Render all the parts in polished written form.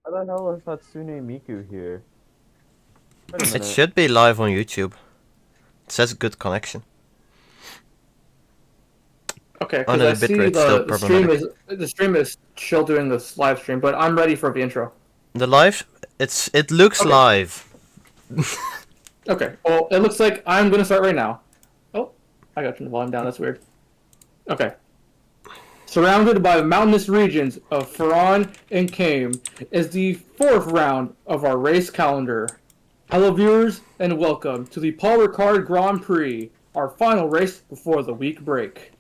How the hell is Hatsune Miku here? Wait a It minute. should be live on YouTube. It says good connection. Okay, Oh because no, I the see bitrate's still the stream is still doing this live stream, but I'm ready for the intro. The live, it looks Okay. live. Okay, well, it looks like I'm gonna start right now. Oh, I got to turn the volume down. That's weird. Okay. Surrounded by the mountainous regions of Ferran and Came is the fourth round of our race calendar. Hello, viewers, and welcome to the Paul Ricard Grand Prix, our final race before the week break.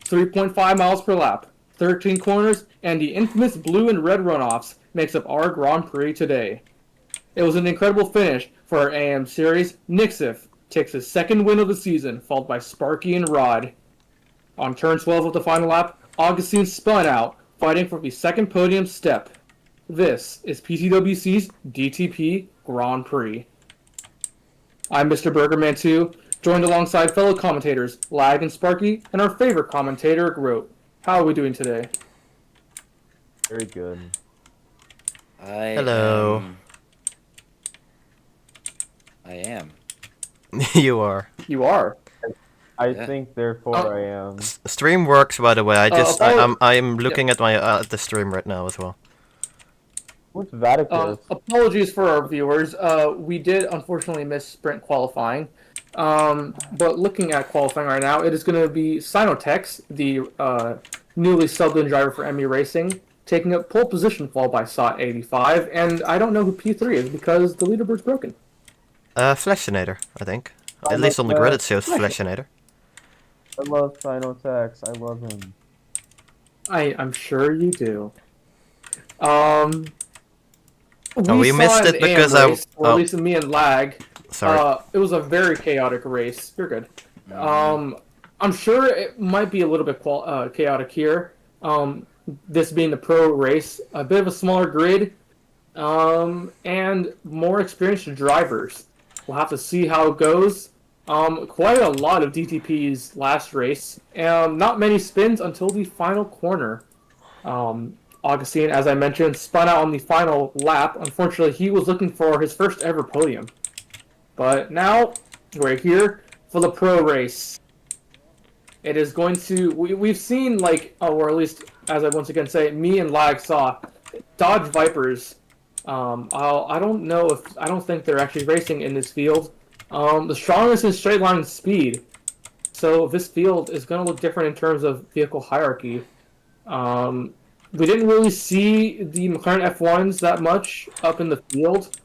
3.5 miles per lap, 13 corners, and the infamous blue and red runoffs makes up our Grand Prix today. It was an incredible finish for our AM series. Nixif takes his second win of the season, followed by Sparky and Rod. On turn 12 of the final lap, Augustine spun out, fighting for the second podium step. This is PTWC's DTP Grand Prix. I'm Mr. Burgerman 2, joined alongside fellow commentators Lag and Sparky, and our favorite commentator, Grote. How are we doing today? Very good. Hello. I am. You are. You are. I think therefore I am. Stream works, by the way. I'm looking Yep. at my the stream right now as well. What's Vaticus? Apologies for our viewers. We did unfortunately miss sprint qualifying. But looking at qualifying right now, it is going to be Sinotex, the newly subbed in driver for ME Racing, taking up pole position, followed by SOT 85. And I don't know who P3 is because the leaderboard's broken. Flashinator, I think. At least on the grid it shows Flashinator. I love Sinotex. I love him. I'm sure you do. We missed it because or at least me and Lag. Sorry. It was a very chaotic race. You're good. I'm sure it might be a little bit chaotic here. This being the pro race, a bit of a smaller grid, and more experienced drivers. We'll have to see how it goes. Quite a lot of DTP's last race, and not many spins until the final corner. Augustine, as I mentioned, spun out on the final lap. Unfortunately, he was looking for his first ever podium. But now, we're here for the pro race. It is going to... We've seen, like, or at least, as I once again say, me and Lag saw Dodge Vipers. I don't know if... I don't think they're actually racing in this field. The strongest in straight line speed. So this field is going to look different in terms of vehicle hierarchy. We didn't really see the McLaren F1s that much up in the field.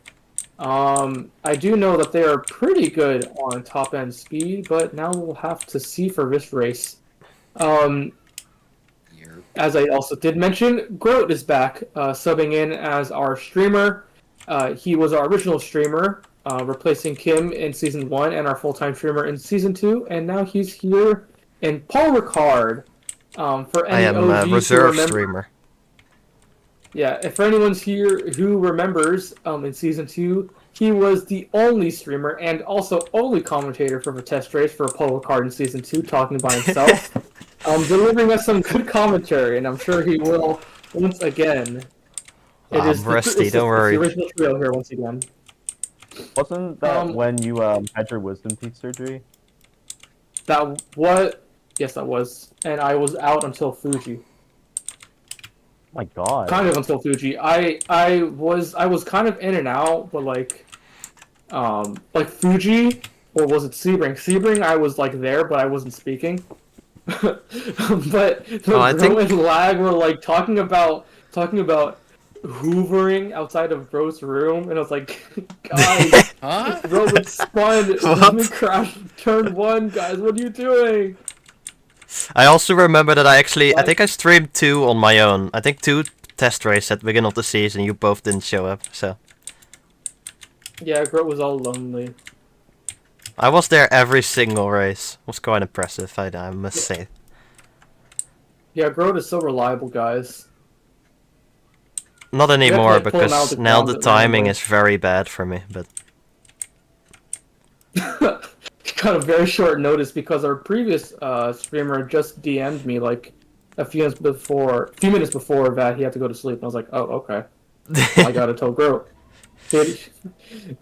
I do know that they are pretty good on top-end speed, but now we'll have to see for this race. As I also did mention, Grote is back, subbing in as our streamer. He was our original streamer, replacing Kim in Season 1 and our full-time streamer in Season 2, and now he's here in Paul Ricard. For any I am a reserve streamer. Yeah, if anyone's here who remembers, in Season 2, he was the only streamer and also only commentator for the test race for Paul Ricard in Season 2, talking by himself, delivering us some good commentary, and I'm sure he will once again. I'm rusty, don't worry. It's the original trio here once again. Wasn't that when you had your wisdom teeth surgery? Yes, that was. And I was out until Fuji. My God. Kind of until Fuji. I was kind of in and out, but like Fuji, or was it Sebring? Sebring, I was like there, but I wasn't speaking. But Bro and Lag were like talking about hoovering outside of Bro's room, and I was like, guys, Bro would spun, crashed turn 1, guys, what are you doing? I also remember that I think I streamed 2 on my own. I think 2 test races at the beginning of the season, you both didn't show up, so... Yeah, Grote was all lonely. I was there every single race. It was quite impressive, I must say. Yeah, Grote is so reliable, guys. Not anymore, because now the timing is very bad for me, but... Got a very short notice because our previous streamer just DM'd me like a few minutes before that he had to go to sleep, and I was like, oh, okay. I gotta tell Grote.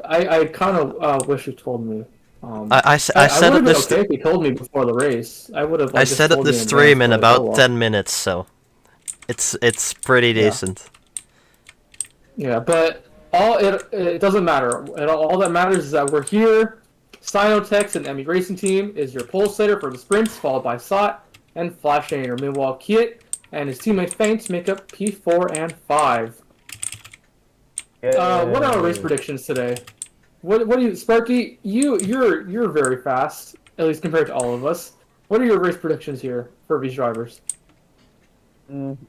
I kind of wish you told me. I said it this. Okay if he told me before the race. I would have. I said it the stream in about 10 minutes, so it's pretty decent. Yeah, but it doesn't matter. All that matters is that we're here. Sinotex and ME Racing Team is your pole sitter for the sprints, followed by SOT and Flashinator. Meanwhile, Kit and his teammate Faints make up P4 and 5. What are our race predictions today? What do you, Sparky? You're very fast, at least compared to all of us. What are your race predictions here for these drivers?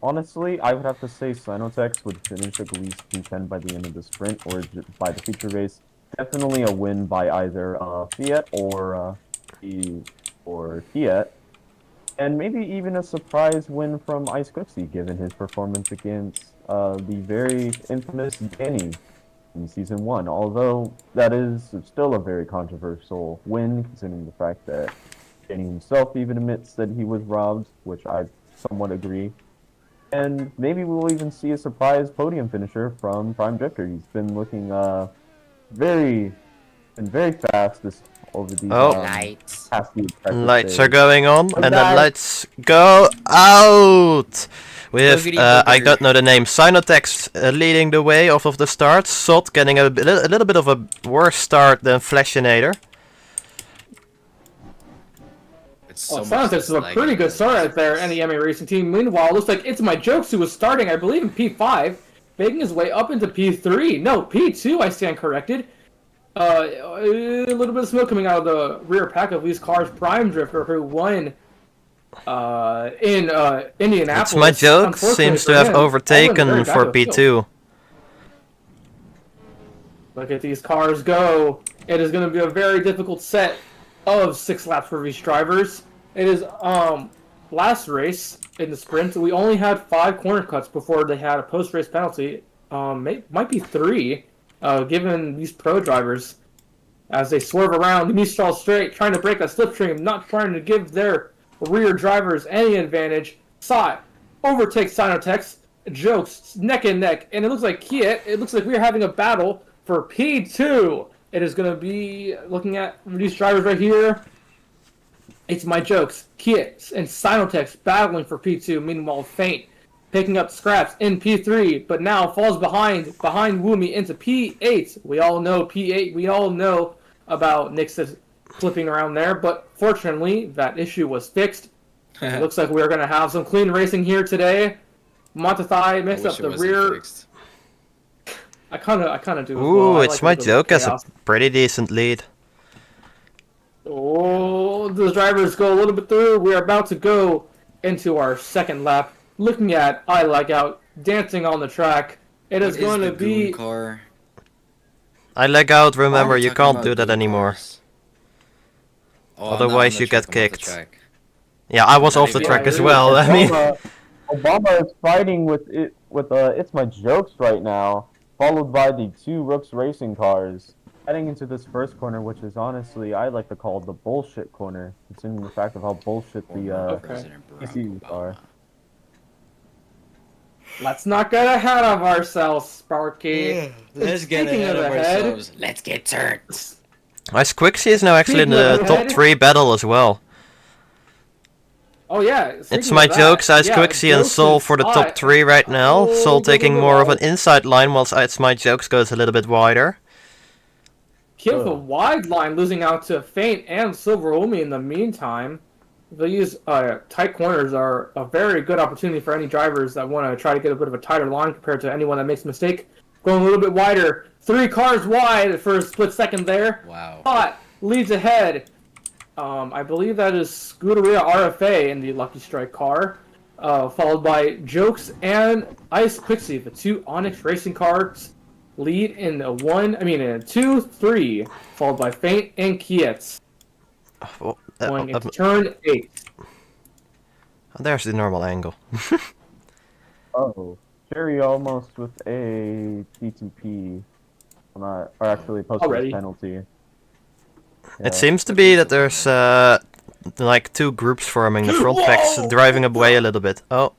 Honestly, I would have to say Sinotex would finish at least P10 by the end of the sprint or by the feature race. Definitely a win by either Fiat or Fiat, and maybe even a surprise win from Ice Quipsy, given his performance against the very infamous Danny in Season 1. Although that is still a very controversial win, considering the fact that Danny himself even admits that he was robbed, which I somewhat agree. And maybe we'll even see a surprise podium finisher from Prime Drifter. He's been looking very been very fast this over these Oh. Lights. past few practice Lights are days. going on, Oh, and the guys. lights go out. We have, Boogity I booger. don't know the name, Sinotex leading the way off of the start. Sot getting a little bit of a worse start than Flashinator. It's so Well, much Silentix is a lag pretty in good the start right there, race. and the EMA Racing team. Meanwhile, looks like It's My Jokes, who was starting, I believe, in P5, making his way up into P3. No, P2, I stand corrected. A little bit of smoke coming out of the rear pack of these cars. Prime Drifter, who won in Indianapolis. It's My Joke Unfortunately seems for to have him, all went very overtaken back for of the field. P2. Look at these cars go. It is going to be a very difficult set of 6 laps for these drivers. It is last race in the sprint. We only had 5 corner cuts before they had a post-race penalty. Might be 3, given these pro drivers as they swerve around the Mistral straight, trying to break a slipstream, not trying to give their rear drivers any advantage. Sai overtakes Sinotex, Jokes neck and neck, and it looks like Kiet. It looks like we're having a battle for P2. It is going to be looking at these drivers right here. It's My Jokes, Kiet, and Sinotex battling for P2. Meanwhile, Faint picking up scraps in P3, but now falls behind Woomy into P8. We all know P8. We all know about Nix's flipping around there, but fortunately, that issue was fixed. It looks like we're going to have some clean racing here today. Montathai makes up the rear. I kind of do. As Ooh, well. I It's like My a little Joke has a chaos. pretty decent lead. Oh, the drivers go a little bit through. We are about to go into our second lap. Looking at I Like Out dancing on the track. It is going to be. Car? I leg out, Why are remember, we you talking can't about do that goon anymore. cars? Oh, Otherwise I'm not on the you get track, I'm off the kicked. track. Yeah, I was Not off the even- track Yeah, as it well. is. I mean, Obama is fighting with It's My Jokes right now, followed by the 2 Rooks racing cars. Heading into this first corner, which is honestly, I like to call the bullshit corner, considering the fact of how bullshit the Okay. President Barack PCs Obama. are. Let's not get ahead of ourselves, Sparky. Let's get Speaking ahead of of ahead- ourselves. Let's get turned. Ice Quixie is now actually in the Speaking of top ahead- 3 battle as well. Oh yeah. It's speaking My of that, Jokes, Ice yeah, Quixie, and Jokes Soul is for the high. top 3 right now. Oh, Soul go, taking go, more of go. an inside line, whilst It's My Jokes goes a little bit wider. Kid with a Oh. wide line, losing out to Faint and Silver Umi in the meantime. These tight corners are a very good opportunity for any drivers that want to try to get a bit of a tighter line compared to anyone that makes a mistake. Going a little bit wider. 3 cars wide for a split second there. Wow. But leads ahead. I believe that is Scuderia RFA in the Lucky Strike car. Followed by Jokes and Ice Quixie, the 2 Onyx racing cars. Lead in a 2, 3, followed by Faint and Kietz, Oh, going into turn 8. there's the normal angle. Oh, Cherry almost with a DTP, or actually post Already. penalty. Yeah. It seems to be that there's like 2 groups forming, the front packs Whoa! driving away a little bit. Oh,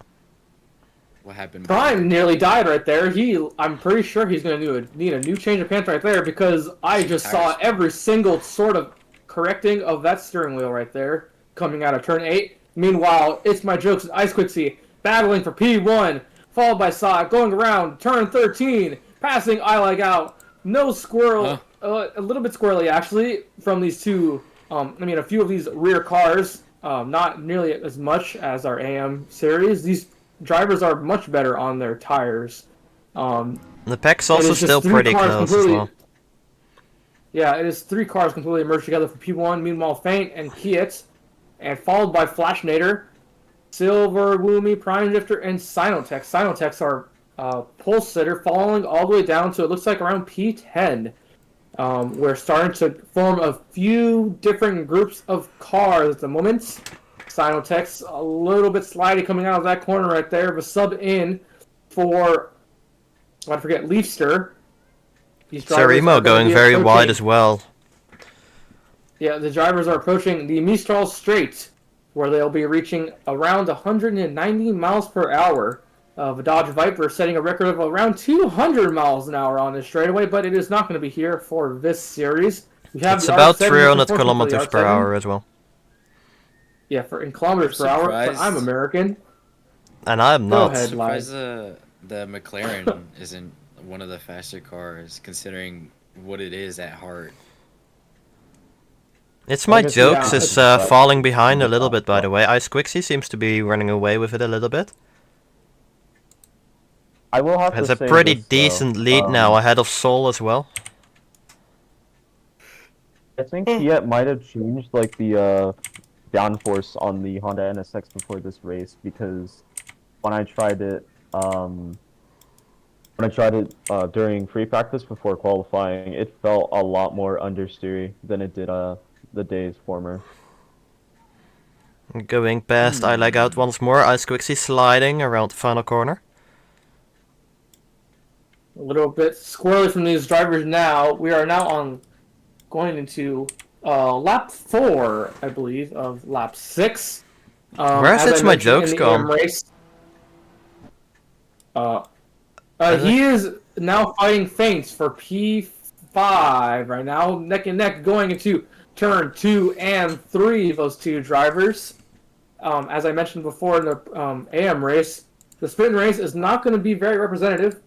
What happened? Prime nearly died right there. I'm pretty sure he's going to need a new change of pants right there because I just saw Tires. every single sort of correcting of that steering wheel right there coming out of turn 8. Meanwhile, It's My Jokes and Ice Quixie battling for P1, followed by Saw going around turn 13, passing I Like Out. No squirrel, a little bit squirrely actually from these 2. A few of these rear cars, not nearly as much as our AM series. These drivers are much better on their tires. the pack's It also is just still 3 pretty cars close as completely- well. Yeah, it is 3 cars completely merged together for P1. Meanwhile, Faint and Kiet, and followed by Flashnator, Silver, Woomy, Prime Drifter, and Sinotex. Sinotex are pulse sitter, falling all the way down to it looks like around P10. We're starting to form a few different groups of cars at the moment. Sinotex a little bit slidey coming out of that corner right there. The sub in for, I forget, Leafster. These drivers are Sarimo gonna going be very approaching- wide as well. Yeah, the drivers are approaching the Mistral Strait, where they'll be reaching around 190 miles per hour. The Dodge Viper setting a record of around 200 miles an hour on this straightaway, but it is not going to be here for this series. We have It's the about R7 300 unfortunately for the kilometers per R7. hour as well. Yeah, in kilometers per I'm hour, but surprised. I'm American. And I'm Go not. ahead. Surprised the McLaren isn't one of the faster cars, considering what it is at heart. It's my guess, jokes yeah, is it's- falling behind a little bit, by the way. Ice Quixie seems to be running away with it a little bit. I will have Has to a say pretty this, though. decent lead now ahead of Sol as well. I think he might have changed like the downforce on the Honda NSX before this race, because when I tried it during free practice before qualifying, it felt a lot more understeery than it did the days former. Going past, I leg out once more. Ice Quixie sliding around the final corner. A little bit squirrely from these drivers now. We are now going into lap 4, I believe, of lap 6. Where's as I It's My mentioned Jokes in the gone? AM race, he is now fighting Feints for P5 right now, neck and neck, going into turn 2 and 3. Those two drivers. As I mentioned before in the AM race, the sprint race is not going to be very representative.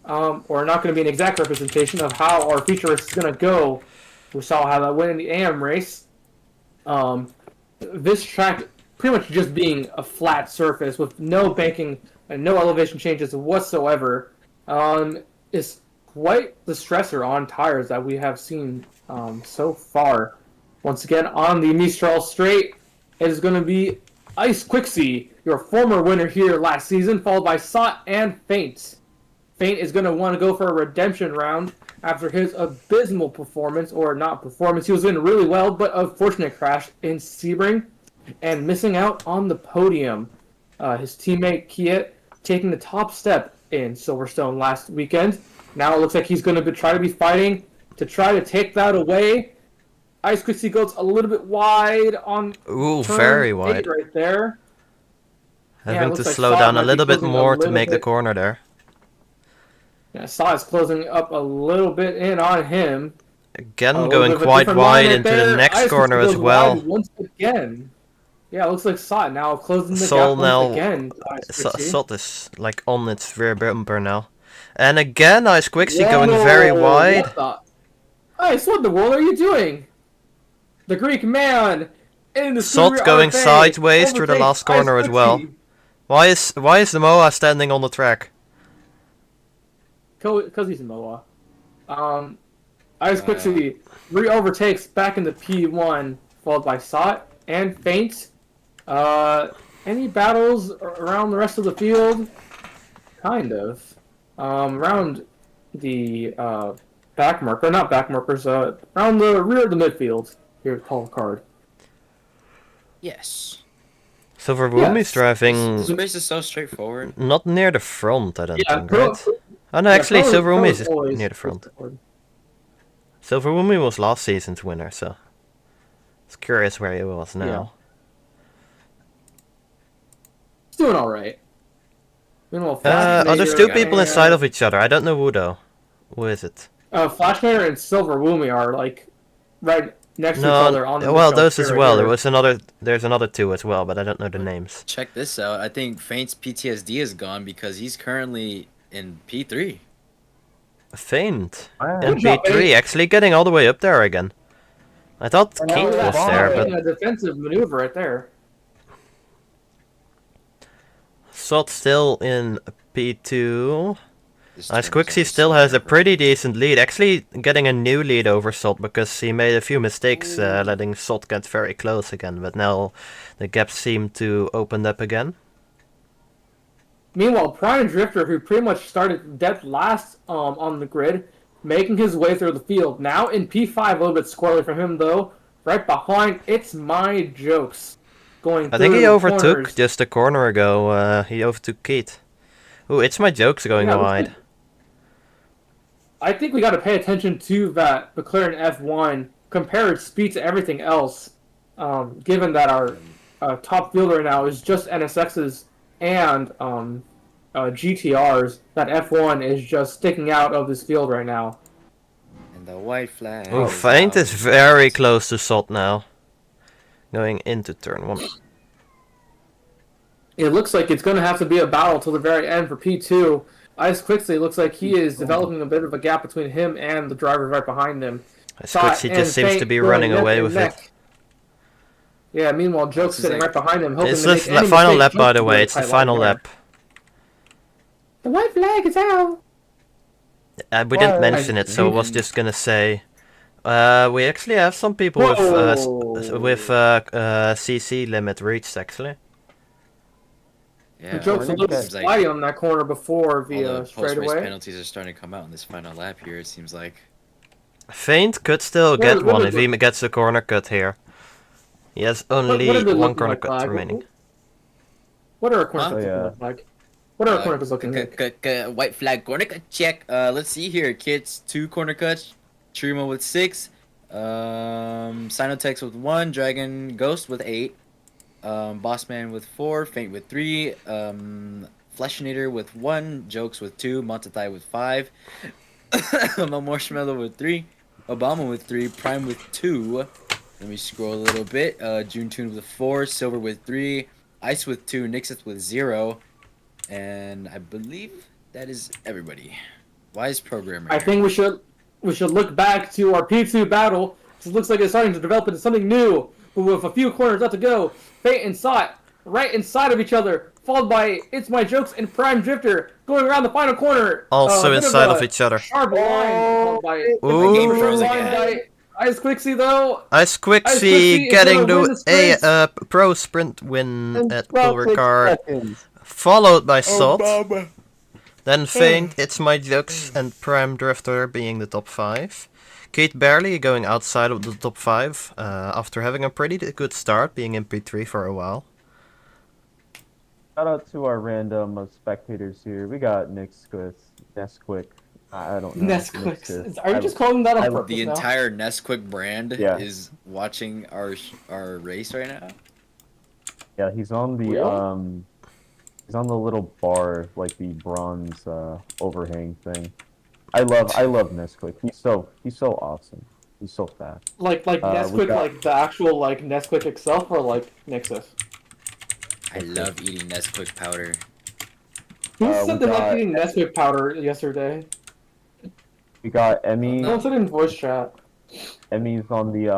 Or not going to be an exact representation of how our feature race is going to go. We saw how that went in the AM race. This track pretty much just being a flat surface with no banking and no elevation changes whatsoever is quite the stressor on tires that we have seen so far. Once again, on the Mistral Straight, it is going to be Ice Quixie, your former winner here last season, followed by Sot and Feint. Feint is going to want to go for a redemption round after his abysmal performance, or not performance. He was doing really well, but a fortunate crash in Sebring and missing out on the podium. His teammate Kiet taking the top step in Silverstone last weekend. Now it looks like he's going to try to be fighting to try to take that away. Ice Quixie goes a little bit wide on Ooh, turn very 8 wide. right there. Yeah, it Having looks to like slow Saab down a might be little bit closing a more to little make the bit. corner there. Yeah, Saw is closing up a little bit in on him. Again, A little going bit of a quite different line wide right into there. the next Ice corner goes as well. wide once again. Yeah, it looks like Sot now closing the Sol gap now- once again. Ice Quixie. Sot is like on its rear bumper now. And again, Ice Quixie Whoa, going very wide. What the? Ice, what in the world are you doing? The Greek man in the Sot Superior going RFA sideways through the overtakes last corner Ice as well. Quixie. Why is the Moa standing on the track? Because he's a Moa. Ice Quixie re-overtakes back in the P1, followed by Sot and Feint. Any battles around the rest of the field? Kind of. Around the back marker, not back markers, around the rear of the midfield here at Paul Ricard. Yes. Silverwoomi's Yes. driving This race is so straightforward. not near the front, I don't Yeah, think, right? Oh no, actually, Silverwoomi is near the front. Silverwoomi was last season's winner, so it's curious where he was now. It's doing alright. Meanwhile, There's Flashmaker two people and, inside of each other. I don't know who though. Who is it? Flashmaker and Silverwoomi are like right next to each No, other on the well, Mitchell those as Straight well. here. There's another two as well, but I don't know the names. Check this out. I think Feint's PTSD is gone because he's currently in P3. Feint Wow. in Good job, P3, Feint. actually getting all the way up there again. I thought And now Keith we're was at there, bottom. but A defensive maneuver right there. Sot still in P2. This Ice turn is Quixie always still so has a different. pretty decent lead. Actually getting a new lead over Sot because he made a few mistakes letting Sot get very close again. But now the gaps seem to open up again. Meanwhile, Prime Drifter, who pretty much started dead last on the grid, making his way through the field. Now in P5, a little bit squirrely from him though. Right behind, It's My Jokes. Going I think through he the overtook corners. just a corner ago. He overtook Keith. Ooh, It's My Jokes going Yeah, wide. I think we got to pay attention to that McLaren F1 compared speed to everything else. Given that our top field right now is just NSXs and GTRs, that F1 is just sticking out of this field right now. And The white flag. Oh, is Feint out. is very close to Salt now. Going into turn 1. It looks like it's going to have to be a battle till the very end for P2. Ice Quixley looks like he is developing a bit of a gap between him and the driver right behind him. Squixie just seems to be running away with it. Yeah, meanwhile, Joke's is sitting like- right behind him, hoping It's to the make any final mistake. lap, by the Joke's way. gonna It's the tight final line here. lap. The white flag is out. We didn't Why? mention it, so I was just gonna say. We actually have some people with CC limit reached actually. Yeah, Joke's a Hornet little gets- slidey on that corner before all via the post-race straightaway. penalties are starting to come out in this final lap here. It seems like. Feint could still What- get what one is if he gets a corner cut here. He has only What are they one looking corner like, cut Flag? remaining. What are our corner Huh? cuts Oh, yeah. looking like? What are our corner cuts looking like? White flag corner cut check. Let's see here. Kids 2 corner cuts. Chirimo with 6. Sinotex with 1. Dragon Ghost with 8. Bossman with 4. Feint with 3. Fleshinator with 1. Jokes with 2. Montathai with 5. Marshmallow with 3. Obama with 3. Prime with 2. Let me scroll a little bit. June Tune with 4. Silver with 3. Ice with 2. Nixith with 0. And I believe that is everybody. Wise programmer. I think we should look back to our P2 battle. It looks like it's starting to develop into something new. But with a few corners left to go, Fate and Sot right inside of each other, followed by It's My Jokes and Prime Drifter going around the final corner. Also A bit inside a of each other. Sharp line followed by Ooh. Game Sharp froze line again. by Ice Quixie though. Ice Quixie Quixie is getting gonna win the sprint. pro sprint win In at 12 Ricard, seconds. followed by Salt. Then Feint, It's My Jokes, and Prime Drifter being the top 5. Kate barely going outside of the top 5 after having a pretty good start, being in P3 for a while. Shout out to our random spectators here. We got Nesquik. I don't know. Nesquik. Are you just calling that I on love purpose The now? entire Nesquik brand Yeah. is watching our race right now. Yeah, he's on the Really? he's on the little bar, like the bronze overhang thing. I love Nesquik. He's so awesome. He's so fast. Like we Nesquik, got- like the actual like Nesquik itself, or like Nixus? I love eating Nesquik powder. Who we said they got- liked eating Nesquik powder yesterday? We got Emmy. No one said it in voice chat. Emmy's on the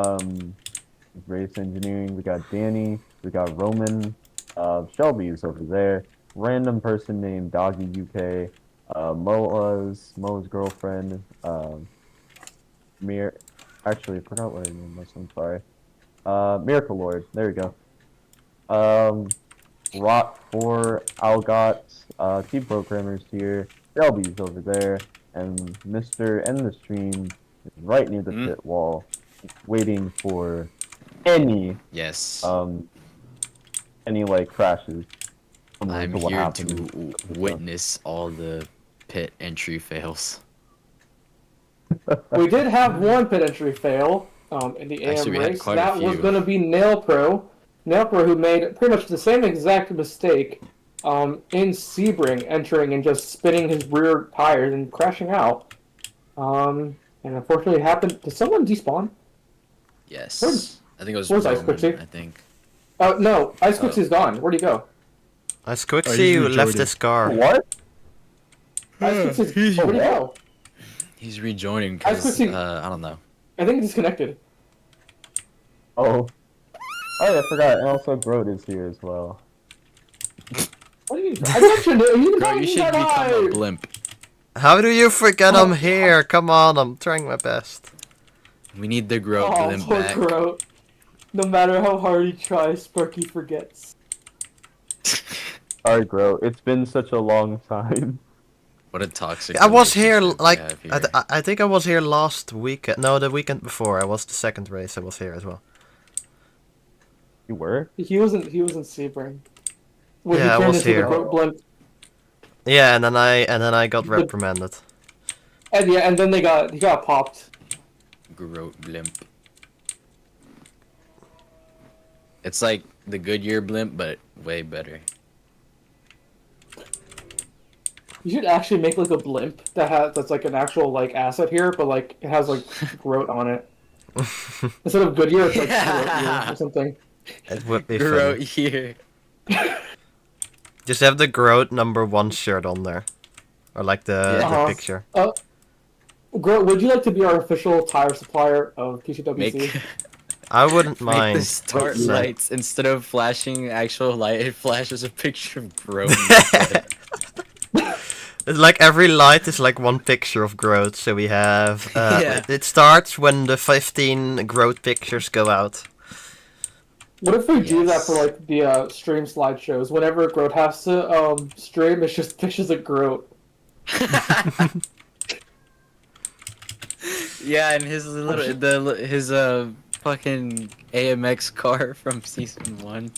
race engineering. We got Danny. We got Roman. Shelby's over there. Random person named Doggy UK. Moa's girlfriend. Actually, I forgot what her name was. I'm sorry. Miracle Lord. There we go. Rock 4, Algot, team programmers here. Shelby's over there, and Mr. End the Stream is right near the pit wall, waiting for any Yes. like crashes. similar I'm what here happened. to witness all the pit entry fails. We did have one pit entry fail in the AM Actually, we had race. quite a That was few. going to be Nail Pro. Nail Pro, who made pretty much the same exact mistake in Sebring, entering and just spinning his rear tires and crashing out. And unfortunately, it happened. Did someone despawn? Yes. Where's- I think it was where's Ice Roman, Quixie? I think. Oh no, Ice Quixie's gone. Where'd he go? Ice he's Quixie left rejoining. his car. What? Ice Quixie's, where'd he go? He's rejoining Ice because, Quixie- I don't know. I think he disconnected. Oh, yeah, I forgot. And also, Groat is here as well. What do you mean? I mentioned it. You Bro, know you he's should become a alive. blimp. How do you forget I'm here? Come on, I'm trying my best. We need the Groat Oh, blimp poor back. Groat. No matter how hard he tries, Sparky forgets. Sorry, Groat. It's been such a long time. What a toxic. I was here relationship we like have here. I think I was here last weekend. No, the weekend before. I was the second race. I was here as well. You were? He was in Sebring. When Yeah, I he turned was into here. the Groat blimp. Yeah, and then I got reprimanded. And yeah, and then he got popped. Groat blimp. It's like the Goodyear blimp, but way better. You should actually make like a blimp that's like an actual like asset here, but like it has like Groat on it instead of Goodyear. It's like Groat or something. It would be Grow funny. here. Just have the Groat #1 shirt on there. Or like the Uh-huh. picture. Groat, would you like to be our official tire supplier of PTWC? Make I wouldn't make mind. the start Right. lights instead of flashing actual light. It flashes a picture of Grow. It's like every light is like one picture of Groat, so we have... Yeah. It starts when the 15 Groat pictures go out. What if we do that Yes. for like the stream slideshows? Whenever Groat has to stream, it's just pictures of Groat. Yeah, and his his fucking AMX car from season 1.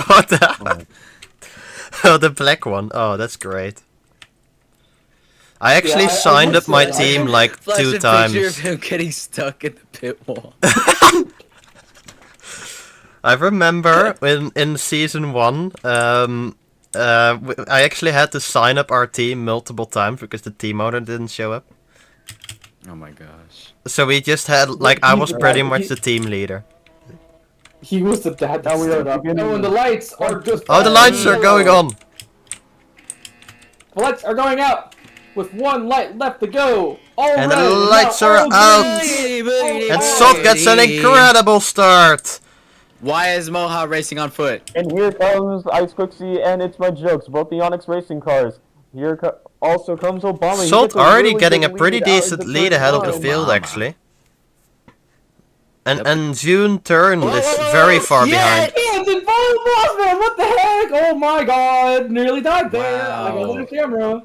What the? Oh, the black one. Oh, that's great. I actually I signed would up my say- team like Flash 2 a picture of times. him getting stuck in the pit wall. I remember in season 1, I actually had to sign up our team multiple times because the team owner didn't show up. Oh my gosh. So we just had, like, I was pretty much the team leader. He was the dad that Now we are showed up. beginning- Oh, and the lights are just... Oh, the lights are going on! The lights are going out! With one light left to go! All And the red, now lights are all out. green. And Sot gets an incredible start! Why is Moha racing on foot? And here comes Ice Quixie and It's My Jokes, both the Onyx racing cars. Here also comes Obama. He Salt gets a already really getting a good pretty lead out decent into lead turn ahead of the one. field, Mama. actually. And June turned is very far behind. Yes, and Paul Bossman, what the heck? Oh my god, nearly died there. I got Wow. on the camera.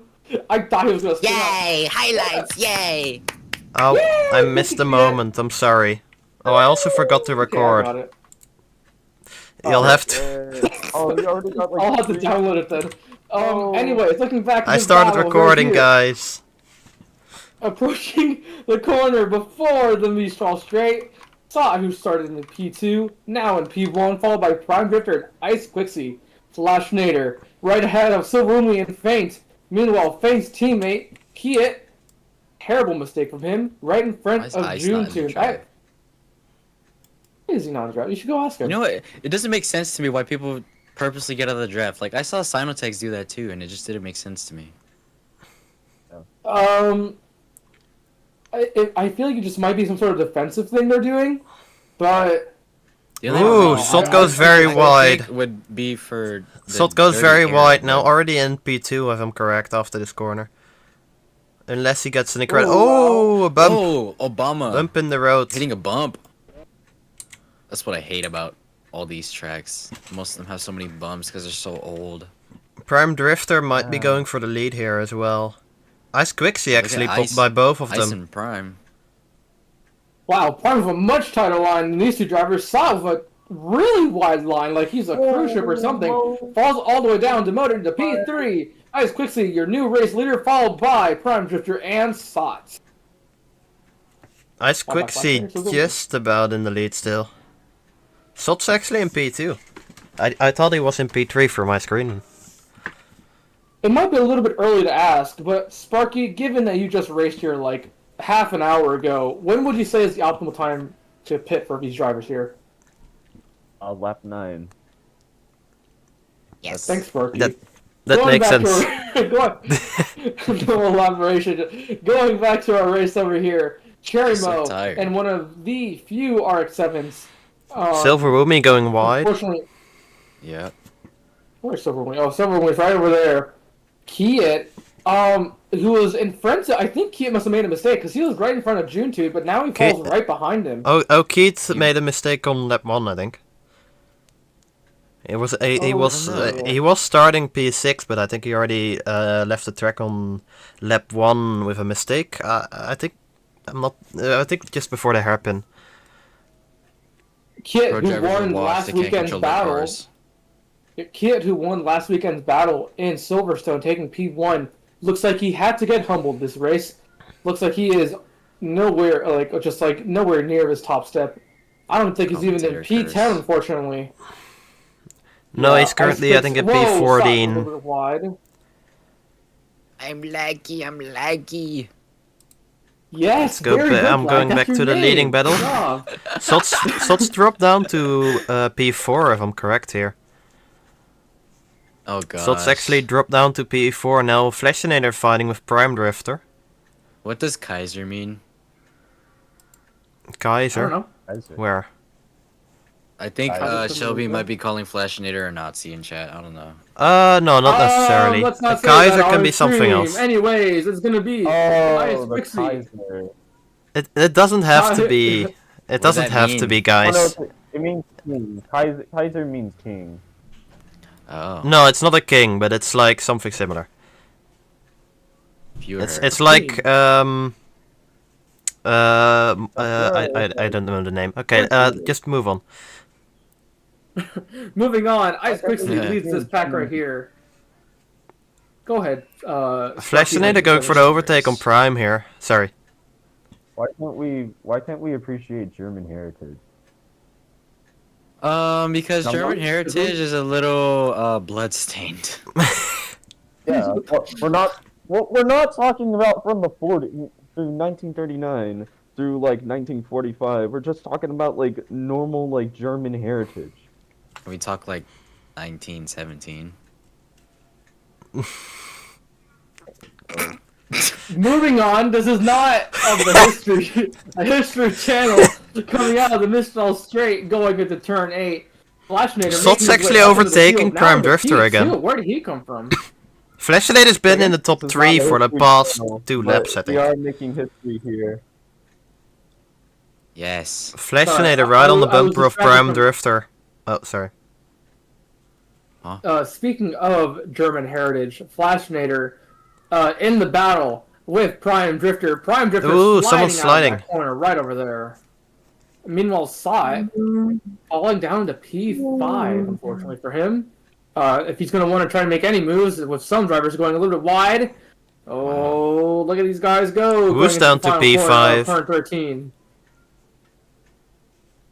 I thought he was gonna spin out. Yay! Highlights! Yay! Oh, Yay, I missed the moment, I'm sorry. Oh, I also forgot to Okay, I record. got it. You'll have to... Oh, he already got like I'll have to 3. download it then. Oh. Anyways, looking back at I this started battle right recording, here, guys. Approaching the corner before the Mistral Straight, Saw, who started in the P2, now in P1, followed by Prime Drifter and Ice Quixie. Flash Nader, right ahead of Silverumi and Feint. Meanwhile, Feint's teammate, Kiet, terrible mistake from him, right in front Why is of Ice not in the June. drive? Is he not in the draft? You should go ask him. You know what? It doesn't make sense to me why people purposely get out of the draft. Like, I saw Sinotex do that too, and it just didn't make sense to me. I feel like it just might be some sort of defensive thing they're doing, but The only Ooh, thing Salt I- goes very I think wide. would be for the Salt goes dirty very air, wide, now but- already in P2 if I'm correct, after this corner. Unless he gets an incredible... Oh, Oh, a bump! Oh, Obama Bump in the road. hitting a bump. That's what I hate about all these tracks. Most of them have so many bumps because they're so old. Prime Drifter might be going for the lead here as well. Ice Quixie at actually Ice- popped by both of Ice them. and Prime. wow, Prime with a much tighter line than these two drivers. Saw with a really wide line, like he's a cruise ship or something. Falls all the way down, demoted to P3. Ice Quixie, your new race leader, followed by Prime Drifter and Sot. Ice Wow, my Quixie fingers are just about in the lead still. Sot's actually in P2. I thought he was in P3 for my screen. It might be a little bit early to ask, but Sparky, given that you just raced here like half an hour ago, when would you say is the optimal time to pit for these drivers here? Lap 9. Yes. Thanks, Sparky. That Going makes back sense. to no elaboration. Going back to our race over here, Cherry I'm so Mo tired. and one of the few RX-7s. Silver Woomy going wide. Unfortunately, Yeah. where's Silverwing? Oh, Silverwing's right over there. Kiet, who was in front of, I think Kiet must have made a mistake because he was right in front of June Tube, but now he falls Kiet- right behind him. Oh, Keith made a mistake on lap 1, I think. He was starting P6, but I think he already left the track on lap 1 with a mistake. I think just before the hairpin. Kiet, Pro who drivers are won washed, last they can't weekend's control their battle. cars. Kiet, who won last weekend's battle in Silverstone, taking P1, looks like he had to get humbled this race. Looks like he is nowhere, nowhere near his top step. I don't think he's even in Commentator P10, curse. unfortunately. No, Yeah, he's currently, I think, at Whoa, stop, a P14. little bit wide. I'm laggy. Yes, Let's go. very good, I'm Flag. going That's back your to the name. leading battle. Good job. Sots dropped down to P4 if I'm correct here. Oh god. Sots actually dropped down to P4 now. Flashinator fighting with Prime Drifter. What does Kaiser mean? I don't Kaiser. know. Where? I think Kaiser. Shelby might be calling Flashinator a Nazi in chat. I don't know. No, not necessarily. Let's not say Kaiser that on can be the something stream. else. Anyways, it's gonna be Oh, the Pixie. Kaiser. It doesn't have to be. It What does doesn't that have to mean? be, Oh, guys. no, it means king. Kaiser means king. Oh. No, it's not a king, but it's like something similar. Viewer. It's like I don't know the name. Okay, just move on. Moving on, Ice Pixie Yeah. leads this pack right here. Go ahead. Flashinator going for the overtake on Prime here. Sorry. Why can't we appreciate German heritage? Because Come German on. heritage is a little bloodstained. Yeah, we're not talking about from the 40 through 1939 through like 1945. We're just talking about like normal like German heritage. Can we talk like 1917? Moving on, this is not of the a history channel coming out of the Mistral Strait going into turn 8. Flashinator Sots making his actually way up into the overtaking field, now Prime in the Drifter P2. again. Where did he come from? Flashinator's been in the top This is 3 not a for the history past channel, 2 but laps, I We think. are making history here. Yes. Flashinator Sorry, right on the I was bumper of distracted Prime from- Drifter. Oh, sorry. Speaking of German heritage, Flashinator in the battle with Prime Drifter. Prime Drifter Ooh, sliding someone's out sliding. of that corner right over there. Meanwhile, saw it falling down to P5, unfortunately for him. If he's going to want to try to make any moves, with some drivers going a little bit wide. Oh, look at these guys go. Who's going into down the to final corner P5? of Turn 13.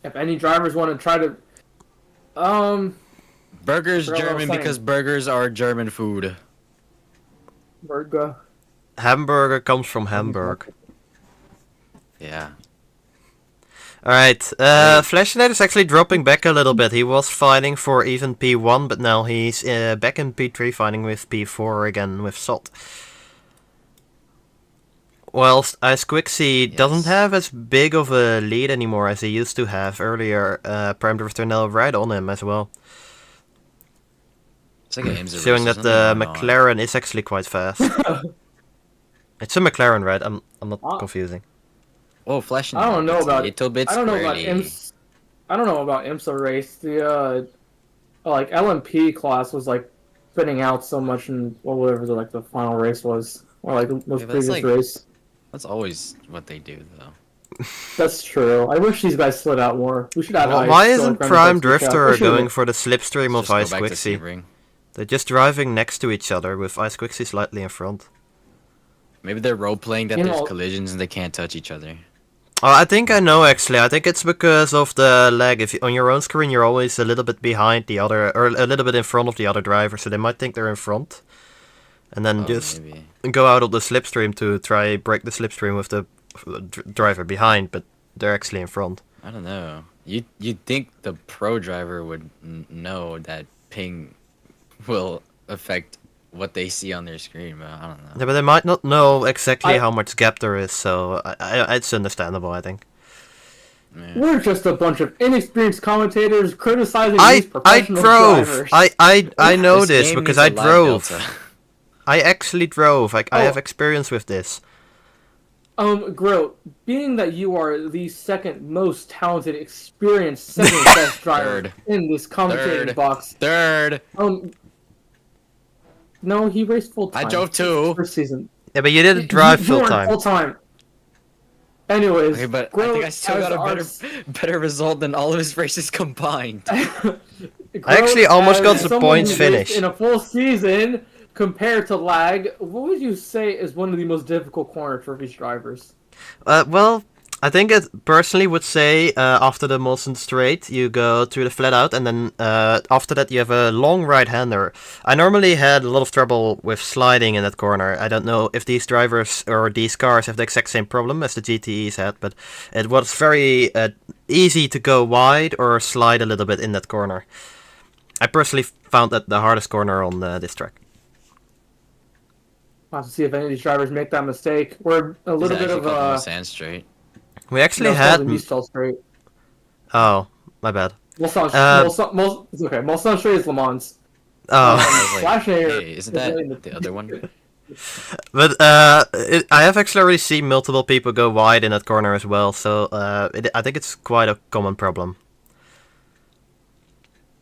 If any drivers want to try to... Burgers Forgot what I was German saying. because burgers are German food. Burger. Hamburger comes from Hamburg. Yeah. Alright, Flashinator's actually dropping back a little bit. He was fighting for even P1, but now he's back in P3 fighting with P4 again with Salt. Whilst Ice Quixie doesn't have as big of a lead anymore as he used to have earlier, Prime Drifter now right on him as well. It's like an IMSA Showing race, that there's the nothing going on. McLaren is actually quite fast. It's a McLaren, right? I'm not confusing. Oh, flashing. I don't know about little bit I don't know about squirrely. I don't know about IMSA race. The like LMP class was like spinning out so much in whatever the final race was, or like the most Yeah, that's previous like- race. That's always what they do, though. That's true. I wish these guys slid out more. We should add Well, ice why to, isn't like, random Prime places to Drifter check. We going should- for the slipstream Let's of just go Ice back to Quixie? Sebring. They're just driving next to each other with Ice Quixie slightly in front. Maybe they're role playing that You there's know- collisions and they can't touch each other. Oh, I think I know actually. I think it's because of the lag. If you, on your own screen you're always a little bit behind the other, or a little bit in front of the other driver, so they might think they're in front, and then Oh, just maybe. go out of the slipstream to try break the slipstream with the driver behind, but they're actually in front. I don't know. You'd think the pro driver would know that ping will affect what they see on their screen, but I don't know. Yeah, but they might not know exactly I- how much gap there is, so it's understandable, I think. Yeah. We're just a bunch of inexperienced commentators criticizing I these professional drove. drivers. I know This this game because needs I a live drove. delta. I actually drove. I Oh. have experience with this. Groat, being that you are the second most talented, experienced, second best driver Third. in this commentating Third. box, Third. no, he raced full time. I drove too. First season. Yeah, but you didn't drive You full weren't time. Full time. Anyways, Okay, but I Groat, think I still as got a our- better result than all of his races combined. Groat, actually almost got as the someone points who raced finish. in a full season compared to lag. What would you say is one of the most difficult corners for these drivers? Well, I think it personally would say after the Molson straight, you go through the flat out, and then after that you have a long right-hander. I normally had a lot of trouble with sliding in that corner. I don't know if these drivers or these cars have the exact same problem as the GTEs had, but it was very easy to go wide or slide a little bit in that corner. I personally found that the hardest corner on this track. I'll have to see if any of these drivers make that mistake. We're a little bit of a sand straight. We actually no, had. Mistral straight. Oh, my bad. It's okay. Mulsanne straight is Le Mans. Oh. Flash Air. Hey, isn't that the other one? But I have actually already seen multiple people go wide in that corner as well, so I think it's quite a common problem.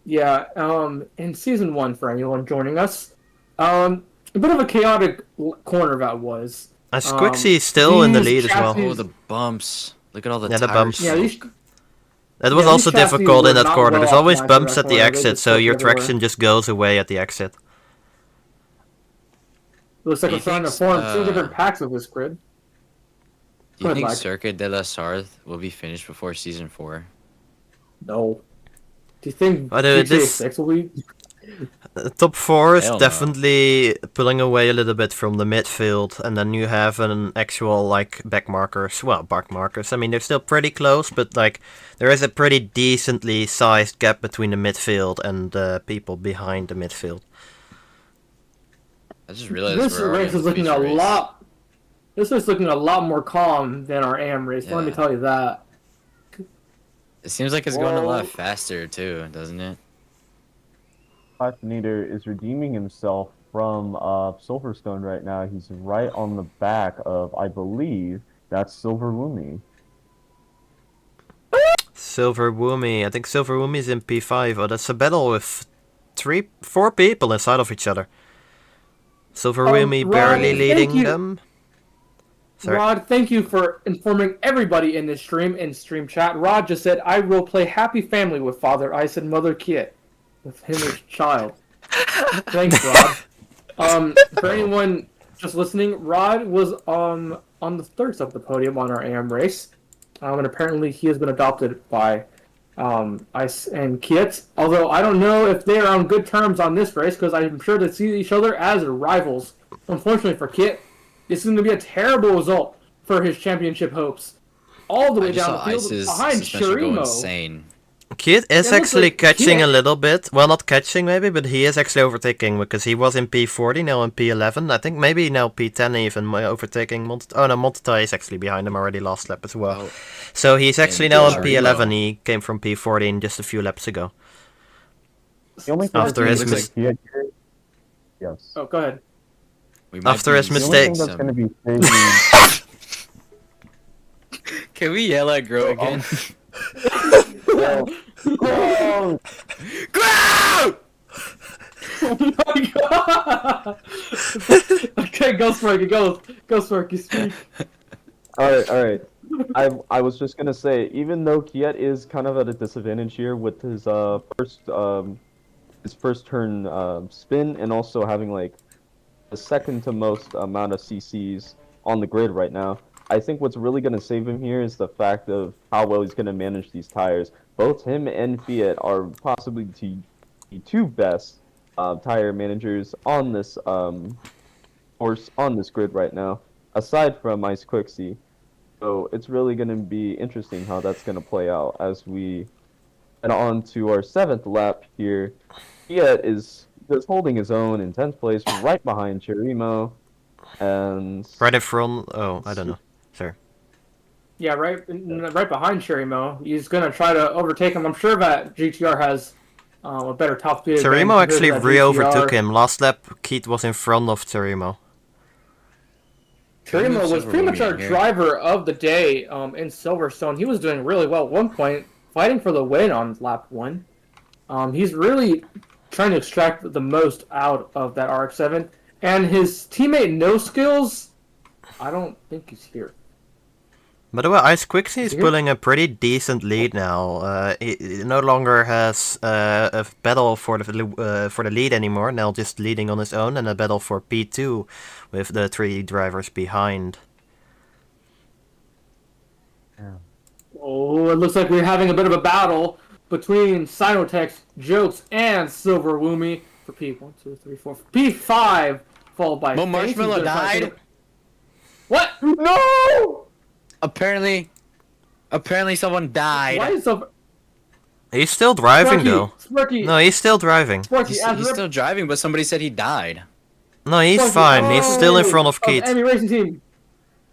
Yeah, in Season 1, for anyone joining us, a bit of a chaotic corner that was. Squixie is still in the lead as well. Oh, the bumps. Look at all the Yeah, the tires. bumps. Yeah, It was also these chassis difficult in were that not corner. well There's always optimized for bumps that at the corner. They exit, just so flipped your everywhere. traction just goes away at the exit. Looks like Do we're you starting to think, form two different packs of this grid. Do you Good think luck. Circuit de la Sarthe will be finished before Season 4? No. Do you think But, GTA this- 6 will be? Top 4 is Hell no. definitely pulling away a little bit from the midfield, and then you have an actual like back markers, back markers. I mean, they're still pretty close, but like there is a pretty decently sized gap between the midfield and the people behind the midfield. I just realized This we're already race on is the looking feature a race. lot. This is looking a lot more calm than our AM race. Let me Yeah. tell you that. It seems like it's going a Whoa. lot faster too, doesn't it? Fascinator is redeeming himself from Silverstone right now. He's right on the back of, I believe, that's Silver Woomy. Silver Woomy, I think Silver Woomy is in P5. Oh, that's a battle with 4 people inside of each other. Silver Woomy Ryan, barely thank leading you. them. Sorry. Rod, thank you for informing everybody in this stream and stream chat. Rod just said, I will play Happy Family with Father Ice and Mother Kit. With him as child. Thanks, Rod. For anyone just listening, Rod was on the third side of the podium on our AM race. And apparently he has been adopted by Ice and Kit. Although I don't know if they are on good terms on this race, because I'm sure they see each other as rivals. Unfortunately for Kit, this is going to be a terrible result for his championship hopes. All the way I just down saw the field Ice's behind suspension go Shirimo. insane. Kid is Yeah, looks actually like catching Kid. a little bit. Well, not catching maybe, but he is actually overtaking because he was in P40, now in P11. I think maybe now P10 even overtaking Montet. Oh no, Montet is actually behind him already last lap as well. Oh, So he's actually And now in Shirimo. P11. He came from P14 just a few laps ago. The only After thing his is mis- that he had- yes. Oh, go ahead. we might After be his The only mistakes. thing that's going to be saving Can we yell at Grow again? well, oh, Grow! Oh my god! Okay, go Sparky, go Sparky, speak. all right. I was just gonna say, even though Kiet is kind of at a disadvantage here with his first turn spin, and also having like the second to most amount of CCs on the grid right now, I think what's really gonna save him here is the fact of how well he's gonna manage these tires. Both him and Fiat are possibly the two best tire managers on this course, on this grid right now, aside from Ice Quixie. So it's really going to be interesting how that's going to play out as we head on to our 7th lap here. Fiat is just holding his own in 10th place, right behind Chirimo, and Right in front. Oh, I don't know. Sorry. Yeah, right behind Shirimo. He's gonna try to overtake him. I'm sure that GTR has a better top speed. Terimo advantage actually compared to that re-overtook GTR. him. Last lap, Keith was in front of Terimo. Shirimo was Silver pretty much Woomy our in here. driver of the day in Silverstone. He was doing really well at one point, fighting for the win on lap 1. He's really trying to extract the most out of that RX-7. And his teammate No Skills, I don't think he's here. By the way, Ice Quixie is Here? pulling a pretty decent lead now. He no longer has a battle for the lead anymore. Now just leading on his own, and a battle for P2 with the 3 drivers behind. yeah. Oh, it looks like we're having a bit of a battle between Sinotex, Jokes, and Silver Woomy for P1, 2, 3, 4, P5, followed by Mo Faint. Marshmallow He's gonna try to died? take What? No! Apparently someone died. Why is so... He's still driving Sparky, though. Sparky, No, he's still driving. Sparky, He's still driving, but somebody said he died. No, he's Sparky, fine. He's still in oh, front of Keith. Emmy Racing Team.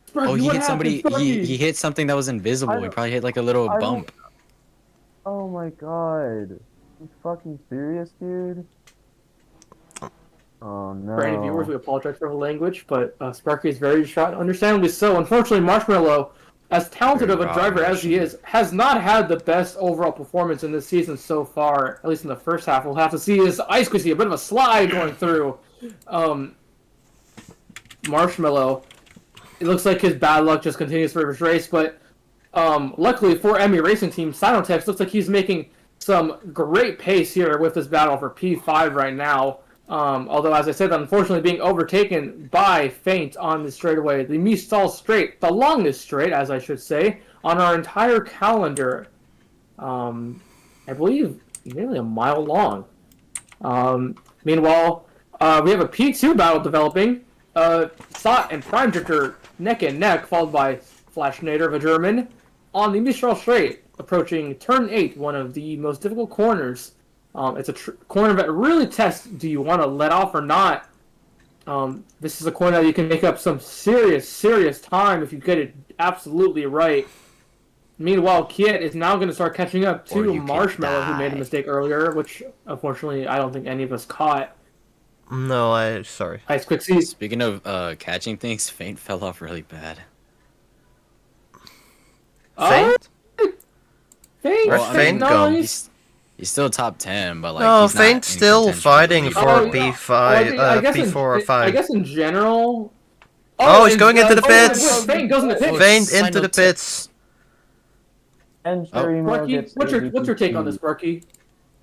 Sparky, Oh, he what hit happened, somebody. Sparky? He hit something that was invisible. He don't- probably hit like a little I don't- bump. Oh my god. You fucking serious, dude? Oh no. For any viewers, we apologize for the language, but Sparky is very distraught, understandably so. Unfortunately, Marshmallow, as talented of a driver as he is, has not had the best overall performance in this season so far, at least in the first half. We'll have to see his Ice Quizzy, a bit of a slide going through. Marshmallow, it looks like his bad luck just continues for his race, but luckily for Emmy Racing Team, Sinotex looks like he's making some great pace here with this battle for P5 right now. Although, as I said, unfortunately being overtaken by Faint on the straightaway, the Mistral straight, the longest straight, as I should say, on our entire calendar. I believe nearly a mile long. Meanwhile, we have a P2 battle developing. Sot and Prime Drifter neck and neck, followed by Flashnader of a German on the Mistral straight, approaching turn 8, one of the most difficult corners. It's a corner that really tests, do you want to let off or not? This is a corner that you can make up some serious time if you get it absolutely right. Meanwhile, Kiet is now going to start catching up Or to you could Marshmallow, who made a die. mistake earlier, which unfortunately I don't think any of us caught. No, sorry. Ice Quick Seas. Speaking of catching things, Faint fell off really bad. Faint? Faint, Where's Faint gone? nice. He's still top 10, but like No, he's not Faint's in still contention fighting lead. for P5, I guess P4 or I 5. guess in general. Oh, he's going into the pits. Wait, Faint goes in the pits. Faint into the pits. And Oh. Sherimo Sparky, gets what's your take on this, ADPT. Sparky?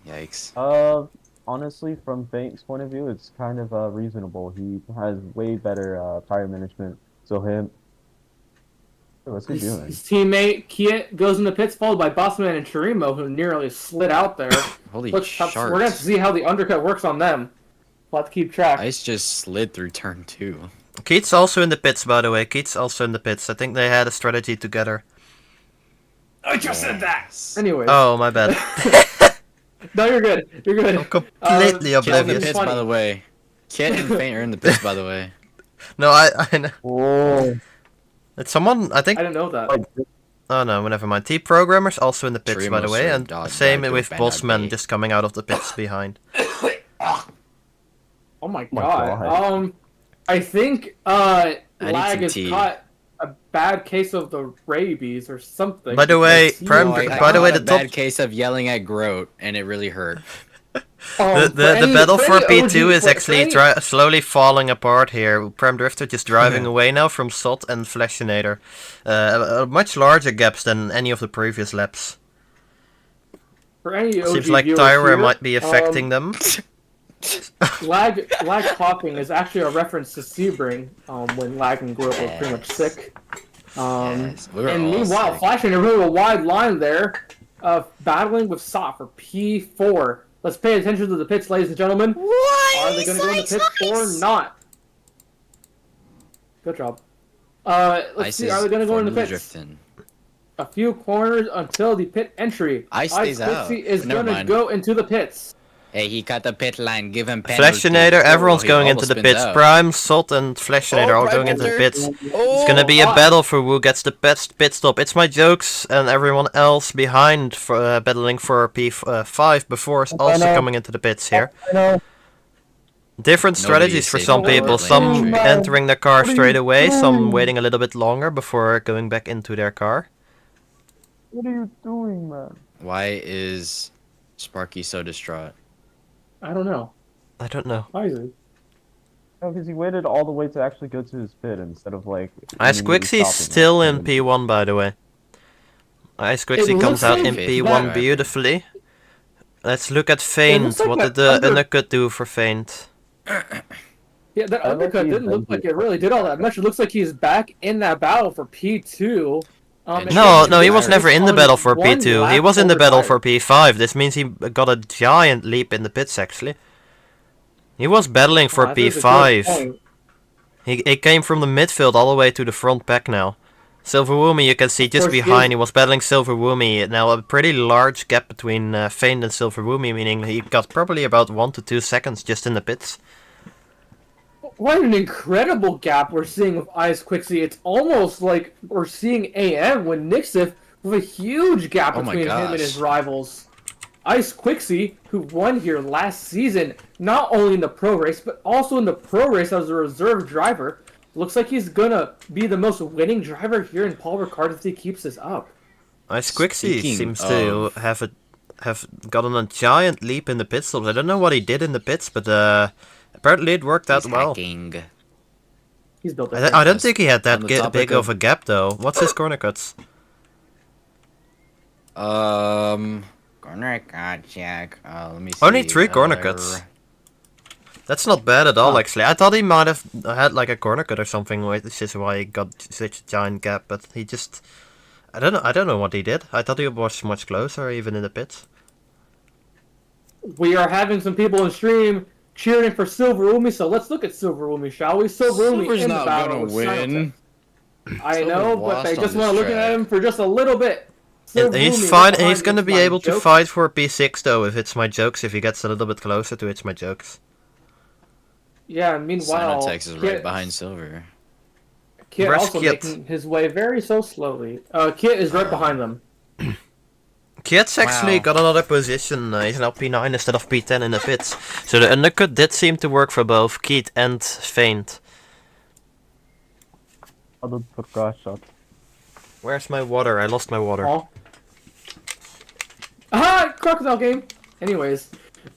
Yikes. Honestly, from Faint's point of view, it's kind of reasonable. He has way better tire management. So him. What's he doing? His teammate Kiet goes in the pits, followed by Bossman and Chirimo, who nearly slid out there. Holy We're sharks. gonna have to see how the undercut works on them. We'll have to keep track. Ice just slid through turn 2. Keith's also in the pits, by the way. Keith's also in the pits. I think they had a strategy together. I just said that. Anyways, Oh, my bad. no, you're good. You're good. I'm completely Kit in the oblivious. pits, by the way. Kit and Faint are in the pits, by the way. No, I know. Whoa. It's someone, I think. I didn't know that. Oh no, never mind. T Programmer's also in the pits, by the Chirimo way, served and dog same back to with Band Bossman Aid. just coming out of the pits behind. Oh my my god. God. I think need Lag some has tea. caught a bad case of the rabies or something. By the way, because he- Prem- by the way, a the top- bad case of yelling at Groat, and it really hurt. The for battle for any P2 OG is actually slowly falling apart here. Prem Drifter just driving away now from Sot and Flashinator. Much larger gaps than any of the previous laps. For any OG Seems like viewers Tyra here, might be affecting them. Lag coughing is actually a reference to Sebring when Lag and Groot were pretty much sick. Yes, we were And all meanwhile, sick. flashing a really wide line there, battling with Sot for P4. Let's pay attention to the pits, ladies and gentlemen. Are they going to go in the pits or not? Good job. Let's Ice see. is Are they going to go in the formally pits? drifting. A few corners until the pit entry. Ice stays out. Quincy is Never going to mind. go into the pits. Hey, he cut the pit line. Give him penalty. Flashinator, everyone's he going into almost the spins pits. out. Prime, Salt, and Flashinator all going into the pits. It's gonna be a battle for who gets the best pit stop. It's my jokes and everyone else behind for battling for P5 before also coming into the pits here. I know. Different Nobody strategies is for safe some in people. the Some lane entry. entering their car What are straight you away. Some doing? waiting a little bit longer before going back into their car. What are you doing, man? Why is Sparky so distraught? I don't know. I don't know. Why is he? No, because he waited all the way to actually go to his pit instead of like. Ice immediately Quixie's stopping still it. in P1, by the way. Ice It Quixie comes looks out like in it- P1 Yeah. beautifully. Let's look at Feint. looks like What that did the under- undercut do for Feint? Yeah, that I like undercut the didn't look advantage. like it really did all that much. It looks like he's back in that battle for P2. No, he was never in the on battle for one P2. He lap was in the over battle tire. for P5. This means he got a giant leap in the pits, actually. He was battling for Oh, that is a good P5. point. He came from the midfield all the way to the front back now. Silver Woomy, you can see Of just course, he behind. is- He was battling Silver Woomy. Now a pretty large gap between Feint and Silver Woomy, meaning he got probably about 1 to 2 seconds just in the pits. What an incredible gap we're seeing with Ice Quixie. It's almost like we're seeing AM with Nixif with a huge gap Oh my between him and his gosh. rivals. Ice Quixie, who won here last season, not only in the pro race, but also in the pro race as a reserve driver, looks like he's gonna be the most winning driver here in Paul Ricard if he keeps this up. Ice Quixie Speaking seems to have gotten a giant leap in the pit stops. I don't know what he did in the pits, but apparently it worked out well. Hacking. He's built I that. don't think he had that On the topic big of a gap though. What's his corner cuts? Corner cut check. Let me see. Only 3 corner cuts. That's not bad at all, Huh. actually. I thought he might have had like a corner cut or something, which is why he got such a giant gap. But he just, I don't know what he did. I thought he was much closer, even in the pits. We are having some people in stream cheering for Silver Umi, so let's look at Silver Umi, shall we? Silver Umi Silver's in the not battle gonna with win. Silvertech. I Silver know, but lost I on just this want to look at track. him for just a little bit. And Silver he's Umi fine. behind He's gonna It's be My able to Joke. fight for P6 though, if it's my jokes. If he gets a little bit closer to it's my jokes. Yeah, meanwhile, Sonotex is right behind Silver. Kit Where's also Kit? making his way very so slowly. Kit is right behind them. Kit's actually Wow. got another position. He's now P9 instead of P10 in the pits. So the undercut did seem to work for both Keith and Feint. Other Prakash shot. Where's my water? I lost my water. Oh. Aha! Crocodile game! Anyways,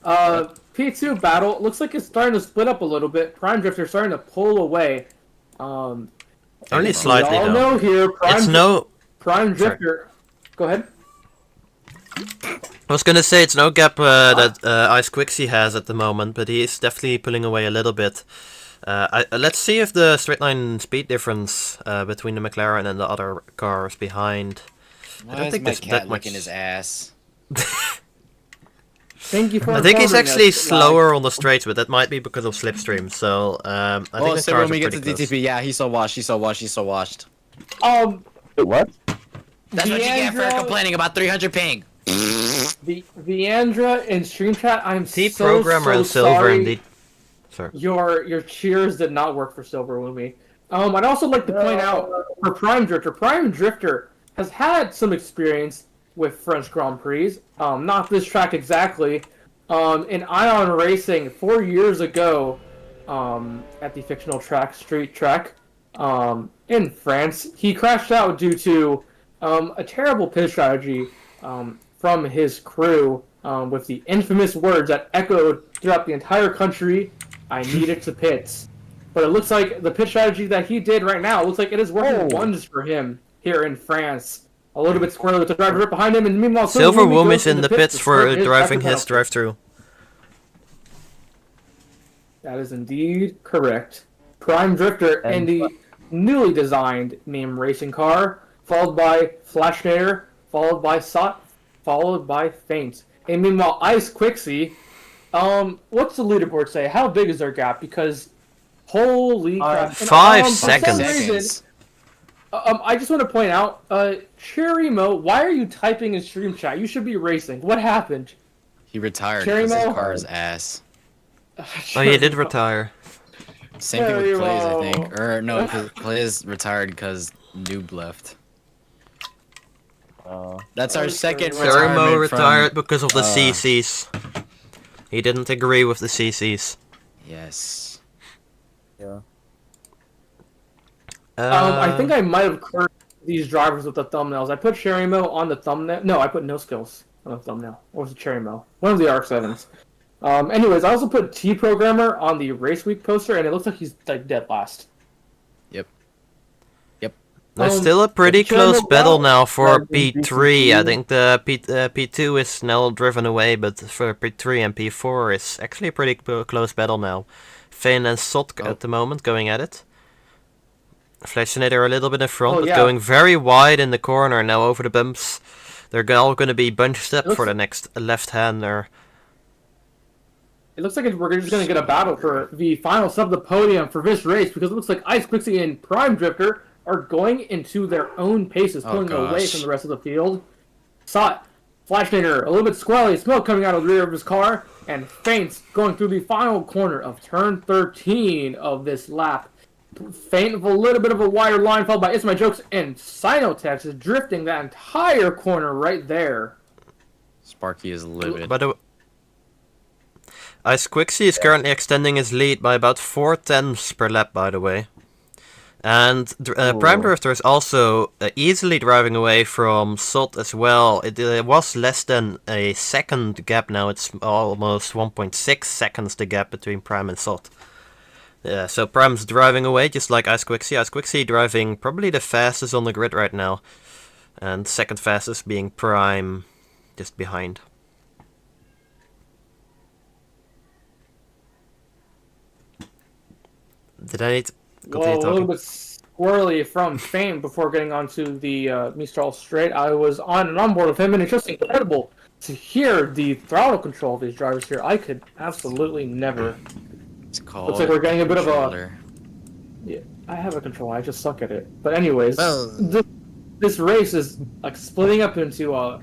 P2 battle looks like it's starting to split up a little bit. Prime Drifter starting to pull away. Only We slightly all though. know here, It's no. Prime Drifter. Go ahead. I was gonna say it's no gap that Ice Quixie has at the moment, but he is definitely pulling away a little bit. Let's see if the straight line speed difference between the McLaren and the other cars behind. Why don't is think my there's that cat much- licking his ass? Thank you for I think he's informing actually us, slower on the straights, but that might be because of slipstream. So I think Oh, the so cars when are we get pretty to close. DTP, yeah, he's so washed, he's so washed, he's so washed. Wait, what? That's what you get for Viandra- complaining about 300 ping. The Viandra in stream chat, I'm T so programmer and silver sorry. indeed. Sorry. Your cheers did not work for Silver Woomy. I'd also like to point out for Prime Drifter has had some experience with French Grand Prix. Not this track exactly. In Ion Racing 4 years ago, at the fictional track Street Track, in France, he crashed out due to a terrible pit strategy from his crew, with the infamous words that echoed throughout the entire country. I needed to pit. But it looks like the pit strategy that he did right now, looks like it is working wonders for him here in France. A little bit squirrely with the driver right behind him, and meanwhile Silver Woomy Woom goes is in to the pits to for start his driving second his penalty. drive-through. That is indeed correct. Prime Drifter in the newly designed name racing car, followed by Flashnader, followed by Sot, followed by Feint. And meanwhile, Ice Quixie, what's the leaderboard say? How big is their gap? Because holy crap! And, 5 for some seconds. reason, I just want to point out, Cherry Mo, why are you typing in stream chat? You should be racing. What happened? He retired Cherry because his Mo? car's ass. Oh, he did retire. Same thing with Cherry Plays, I Mo. think. Or no, Plays retired because Noob left. That's our Oh, second Cherry Mo. Serimo retirement retired from... because of the CCs. He didn't agree with the CCs. Yes. Yeah. I think I might have cursed these drivers with the thumbnails. I put Cherry Mo on the thumbnail. No, I put No Skills on the thumbnail. Or was it Cherry Mo? One of the RX-7s. Anyways, I also put T Programmer on the Race Week poster, and it looks like he's like dead last. There's still a pretty Cherry close Mo battle well, now for like P3. I GT2. think the P2 is now driven away, but for P3 and P4 it's actually a pretty close battle now. Fane and Sot at the moment going at it. Flashinator a little bit in front, Oh, but yeah. going very wide in the corner now over the bumps. They're all going to be bunched up for the next left-hander. It looks like we're just going to get a battle for the final sub of the podium for this race because it looks like Ice Quixie and Prime Drifter are going into their own paces, pulling away from the rest of the field. Flashinator, a little bit squirrely, smoke coming out of the rear of his car, and Faint's going through the final corner of turn 13 of this lap. Faint with a little bit of a wider line, followed by It's My Jokes and Sinotex is drifting that entire corner right there. Sparky is livid. By the way, Ice Quixie is currently extending his lead by about 4/10 per lap, by the way. And Prime Drifter is also easily driving away from Sot as well. It was less than a second gap now. It's almost 1.6 seconds the gap between Prime and Sot. Yeah, so Prime's driving away just like Ice Quixie. Ice Quixie driving probably the fastest on the grid right now. And second fastest being Prime just behind. Did I need to continue A talking? little bit squirrely from Fame before getting onto the Mistral Straight. I was on and on board with him, and it's just incredible to hear the throttle control of these drivers here. I could absolutely never. It's called. Looks like we're getting a bit of a. controller. Yeah, I have a controller. I just suck at it. But anyways, Well- this race is like splitting up into a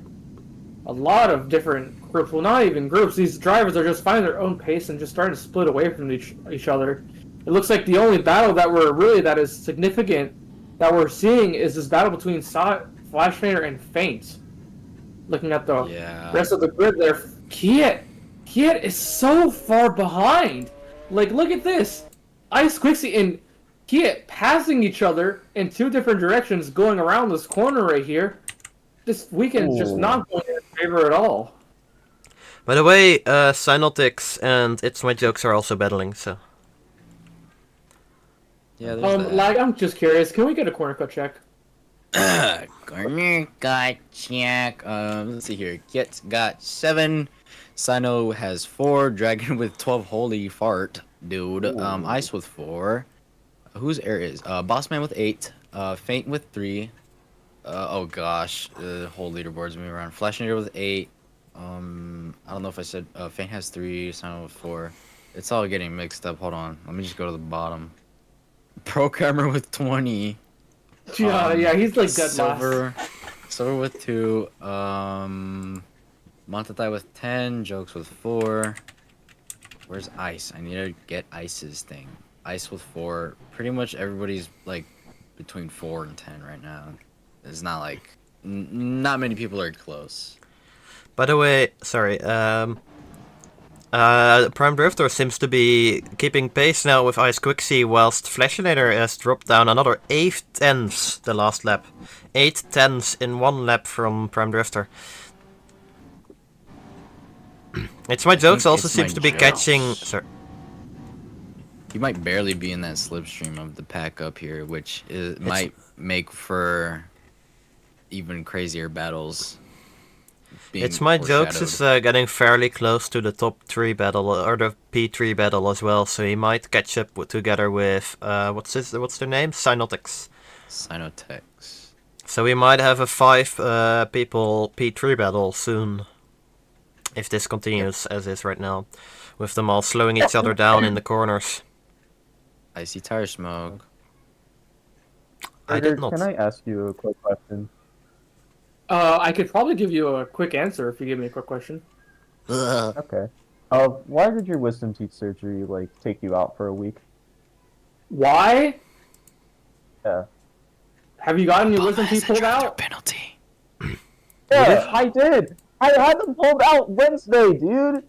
lot of different groups. Well, not even groups. These drivers are just finding their own pace and just starting to split away from each other. It looks like the only battle that is significant that we're seeing is this battle between Flashinator and Faint. Looking at the rest of the grid there, Kiet is so far behind. Like, look at this. Ice Quixie and Kiet passing each other in two different directions going around this corner right here. This weekend's just not going in their favor at all. By the way, Synotics and It's My Jokes are also battling, so. Yeah, there's that. Lag, I'm just curious. Can we get a corner cut check? Corner got check. Let's see here. Get got 7. Sino has 4. Dragon with 12. Holy fart, dude. Ice with 4. Whose air is? Bossman with 8. Faint with 3. Oh gosh, the whole leaderboard's moving around. Flashinator with 8. I don't know if I said Faint has 3. Sino with 4. It's all getting mixed up. Hold on. Let me just go to the bottom. Programmer with 20. Yeah, he's like dead Silver, last. Silver with 2. Montatai with 10. Jokes with 4. Where's Ice? I need to get Ice's thing. Ice with 4. Pretty much everybody's like between 4 and 10 right now. It's not like not many people are close. By the way, sorry. Prime Drifter seems to be keeping pace now with Ice Quixie, whilst Flashinator has dropped down another 8/10 the last lap. 8/10 in one lap from Prime Drifter. It's My Jokes also seems to be catching. Sorry. You might barely be in that slipstream of the pack up here, which might make for even crazier battles. It's My Jokes is getting fairly close to the top 3 battle, or the P3 battle as well, so he might catch up together with, what's their name? Synotics. Sinotex. So we might have a 5 people P3 battle soon, if this continues as is right now, with them all slowing each other down in the corners. I see tire smoke. I did not. Can I ask you a quick question? I could probably give you a quick answer if you give me a quick question. Okay. Why did your wisdom teeth surgery take you out for a week? Why? Yeah. Have you gotten your wisdom teeth pulled out? Penalty. Yeah, I did. I had them pulled out Wednesday, dude.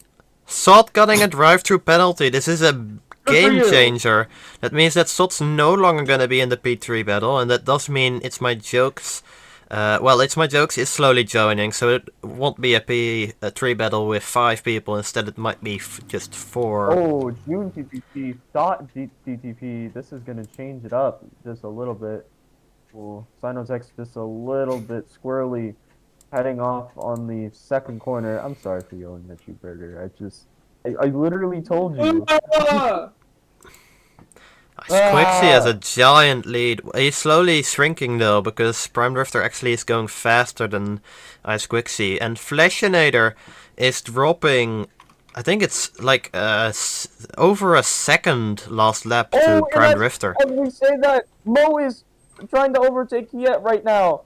Sot getting a drive-through penalty. This is a for game you. changer. That means that Sot's no longer gonna be in the P3 battle, and that does mean It's My Jokes. Well, It's My Jokes is slowly joining, so it won't be a P3 battle with 5 people. Instead, it might be just 4. Oh, June TTP, dot TTP. This is gonna change it up just a little bit. Well, Sinotex just a little bit squirrely, heading off on the second corner. I'm sorry for yelling at you, Burger. I literally told you. I Squixie has a giant lead. He's slowly shrinking though, because Prime Drifter actually is going faster than Ice Quixie. And Flashinator is dropping, I think it's like over a second last lap to Prime Drifter. As we say that, Mo is trying to overtake Kiet right now.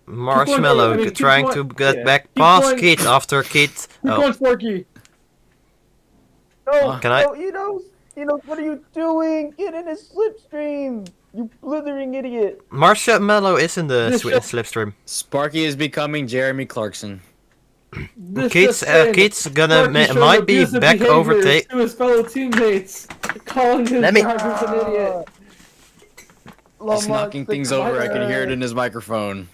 Marshmallow trying to get back past Keith after Keith. Keep going, Sparky. No, Can I- no, what are you doing? Get in his slipstream, you blithering idiot. Marshmallow is in the slipstream. Sparky is becoming Jeremy Clarkson. Keith's gonna might be back overtake. To his fellow teammates, calling his drivers an idiot. He's knocking things over. I can hear it in his microphone.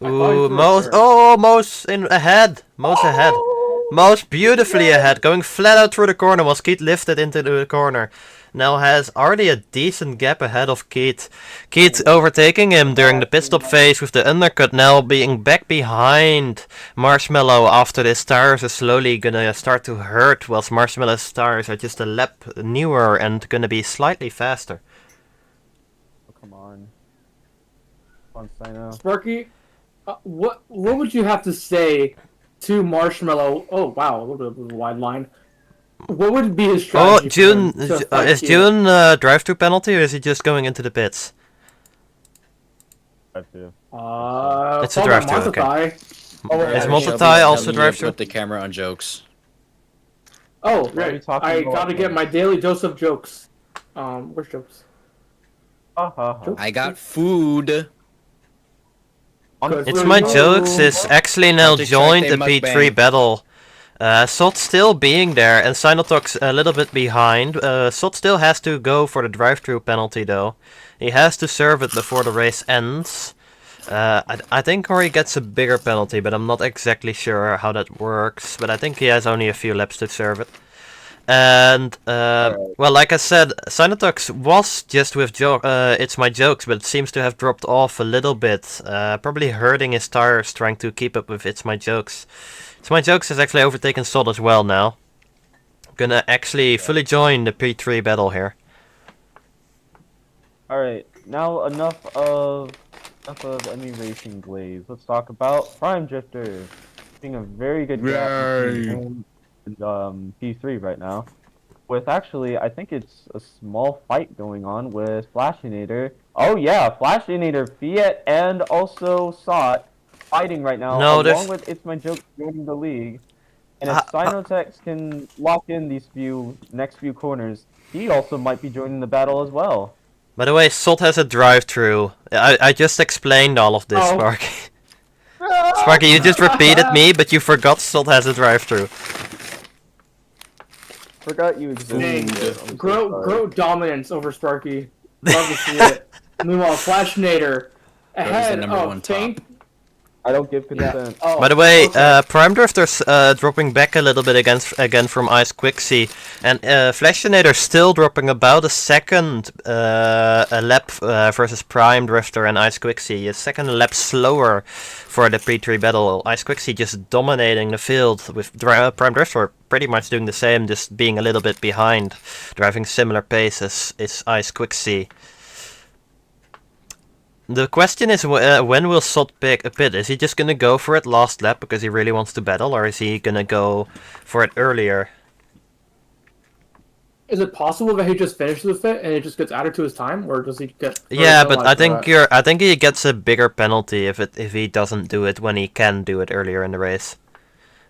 Ooh, Mo's in ahead. Mo's ahead. Mo's beautifully ahead, going flat out through the corner. Was Keith lifted into the corner? Now has already a decent gap ahead of Keith. Keith overtaking him during the pit stop phase with the undercut, now being back behind Marshmallow after his tires are slowly gonna start to hurt, whilst Marshmallow's tires are just a lap newer and gonna be slightly faster. Oh, come on. Come on, Sino. Sparky, what would you have to say to Marshmallow? Oh wow, a little bit of a wide line. What would be his strategy? Oh, June, is June drive-through penalty, or is he just going into the pits? It's a drive-through, okay. Is Multitie also drive-through? Put the camera on jokes. Oh, right. I gotta get my daily dose of jokes. Where's jokes? I got food. It's my jokes is actually now joined the P3 battle. Sot still being there, and Sinotox a little bit behind. Sot still has to go for the drive-through penalty though. He has to serve it before the race ends. I think Corey gets a bigger penalty, but I'm not exactly sure how that works. But I think he has only a few laps to serve it. And, well, like I said, Sinotox was just with It's My Jokes, but it seems to have dropped off a little bit. Probably hurting his tires trying to keep up with It's My Jokes. It's My Jokes has actually overtaken Sod as well now. Gonna actually fully join the P3 battle here. Alright, now enough of any racing glaze. Let's talk about Prime Drifter. Being a very good gap in P3 right now. With actually, I think it's a small fight going on with Flashinator. Oh yeah, Flashinator, Fiat, and also Sot fighting right now, along with It's My Joke joining the league. And if Sinotex can lock in these next few corners, he also might be joining the battle as well. By the way, Salt has a drive-through. I just explained all of this, Sparky. Sparky, you just repeated me, but you forgot Salt has a drive-through. Forgot you existed. Grow dominance over Sparky. Love to see it. Meanwhile, Flashinator ahead of Tank. I don't give consent. By the way, Prime Drifter's dropping back a little bit again from Ice Quixie, and Flashinator still dropping about a second a lap versus Prime Drifter and Ice Quixie. A second lap slower for the P3 battle. Ice Quixie just dominating the field, with Prime Drifter pretty much doing the same, just being a little bit behind, driving similar pace as Ice Quixie. The question is, when will Sot pick a pit? Is he just gonna go for it last lap because he really wants to battle, or is he gonna go for it earlier? Is it possible that he just finishes the fit and it just gets added to his time, or does he get? Yeah, but I think he gets a bigger penalty if he doesn't do it when he can do it earlier in the race.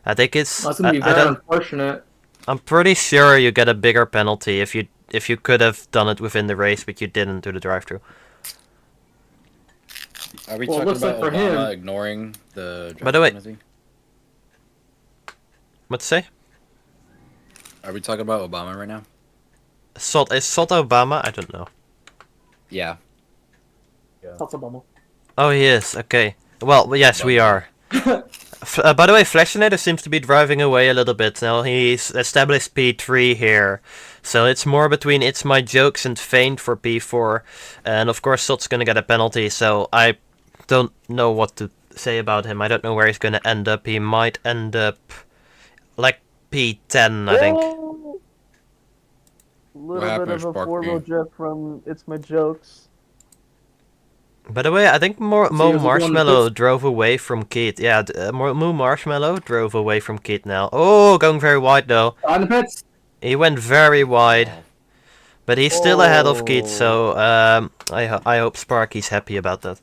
I think it's. That's gonna be very unfortunate. I'm pretty sure you get a bigger penalty if you could have done it within the race, but you didn't do the drive-through. Are we talking about Obama ignoring the By the way, what to say? Are we talking about Obama right now? Is Sot Obama? I don't know. Yeah. That's Obama. Oh, he is. Okay. Well, yes, we are. By the way, Flashinator seems to be driving away a little bit. Now he's established P3 here. So it's more between It's My Jokes and Feint for P4. And of course Sot's gonna get a penalty, so I don't know what to say about him. I don't know where he's gonna end up. He might end up like P10, I think. Little happened bit to of a Sparky? four-wheel drift from It's My Jokes. By the way, I think Mo he was the one that Marshmallow puts- drove away from Keith. Yeah, Mo Marshmallow drove away from Keith now. Oh, going very wide though. On the pits. He went very wide. But he's still ahead of Keith, so I hope Sparky's happy about that.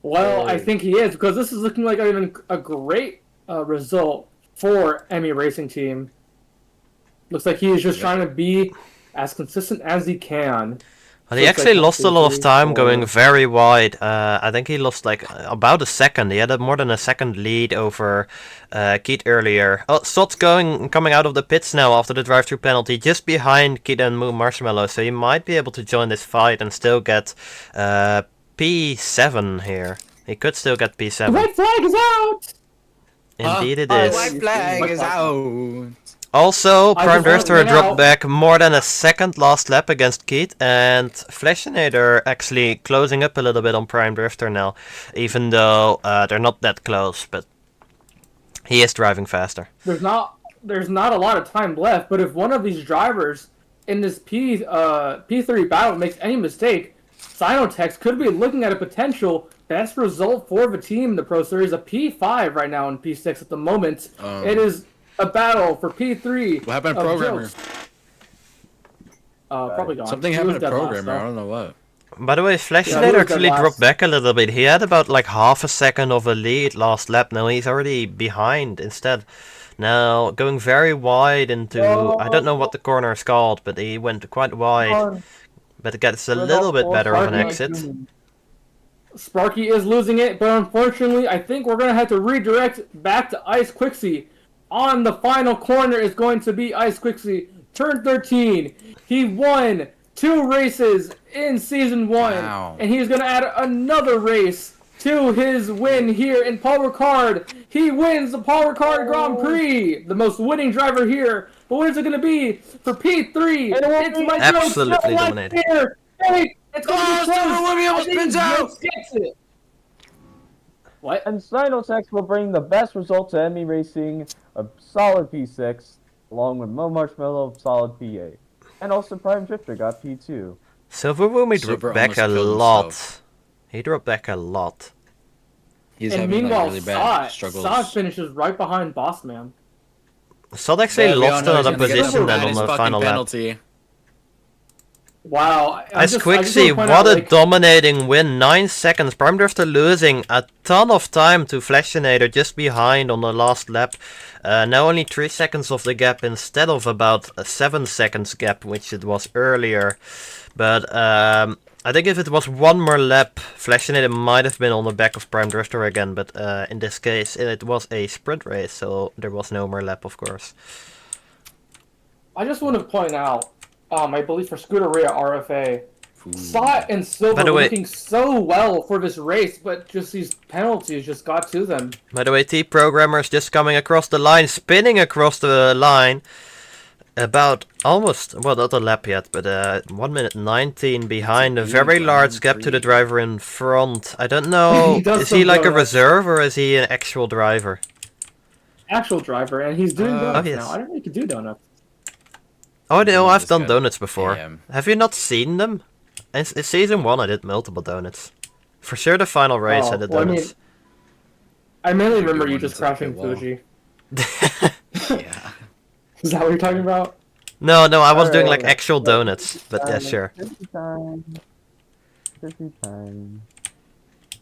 Well, I Hey. think he is, because this is looking like a great result for Emmy Racing Team. Looks like he is just trying to be as consistent as he can. Well, he Looks actually like lost a lot of time going 4. very wide. I think he lost like about a second. He had more than a second lead over Keith earlier. Oh, Sot's coming out of the pits now after the drive-through penalty, just behind Keith and Moo Marshmallow. So he might be able to join this fight and still get P7 here. He could still get The P7. white flag is out! Indeed it The is. white flag is out. Also, I Prime just want to Drifter point dropped out- back more than a second last lap against Keith, and Flashinator actually closing up a little bit on Prime Drifter now, even though they're not that close, but he is driving faster. There's not a lot of time left, but if one of these drivers in this P3 battle makes any mistake, Sinotex could be looking at a potential best result for the team in the Pro Series, a P5 right now in P6 at the moment. It is a battle for P3. What happened to of Programmer? Jokes. Probably gone. Something He was happened to dead last, Programmer. I though. don't know what. By the way, Yeah, Flashinator he was actually dead last. dropped back a little bit. He had about like half a second of a lead last lap. Now he's already behind instead. Now going very wide into, I don't know what the corner is called, but he went quite wide. But it gets a little bit better of an exit. Sparky is losing it, but unfortunately, I think we're going to have to redirect back to Ice Quixie. On the final corner is going to be Ice Quixie, turn 13. He won 2 races in Season 1, Wow. and he's going to add another race to his win here in Paul Ricard. He wins the Paul Ricard Grand Prix, the most winning driver here. But what is it going to be for P3? It's my Absolutely dominating. Hey, it's going to be close. Williams I think spins out. Jokes gets it. What? And Sinotex will bring the best result to Emmy Racing, a solid P6, along with Mo Marshmallow, solid P8. And also Prime Drifter got P2. Silverwoomy Silver dropped back a almost killed lot. himself. He dropped back a lot. He's And having meanwhile, like really bad Sot struggles. finishes right behind Bossman. Sod actually Yeah, we all lost know he's another gonna get position then his on the fucking final lap. penalty. Wow. As I just Quixie, wanna point what out, a like, dominating win, 9 seconds. Prime Drifter losing a ton of time to Flashinator just behind on the last lap. Now only 3 seconds of the gap instead of about a 7 seconds gap, which it was earlier. But I think if it was one more lap, Flashinator might have been on the back of Prime Drifter again. But in this case, it was a sprint race, so there was no more lap, of course. I just want to point out, I believe for Scuderia RFA, Sot and Silver By the were way- looking so well for this race, but just these penalties just got to them. By the way, T-Programmer's just coming across the line, spinning across the line. About almost, well, not a lap yet, but 1 minute 19 behind, a very large gap to the driver in front. I don't know, He does is he some like a donuts. reserve or is he an actual driver? Actual driver, and he's doing donuts yes. now. I didn't know he could do donuts. Oh, no, I've This done guy- donuts before. Damn. Have you not seen them? In season 1 I did multiple donuts. For sure the final race I did well, donuts. I mainly You're remember doing you one just that's like crashing a wall. Fuji. Yeah. Is that what you're talking about? No, I was doing like Alright. actual donuts, but yeah, sure. Fifty time. 50 time.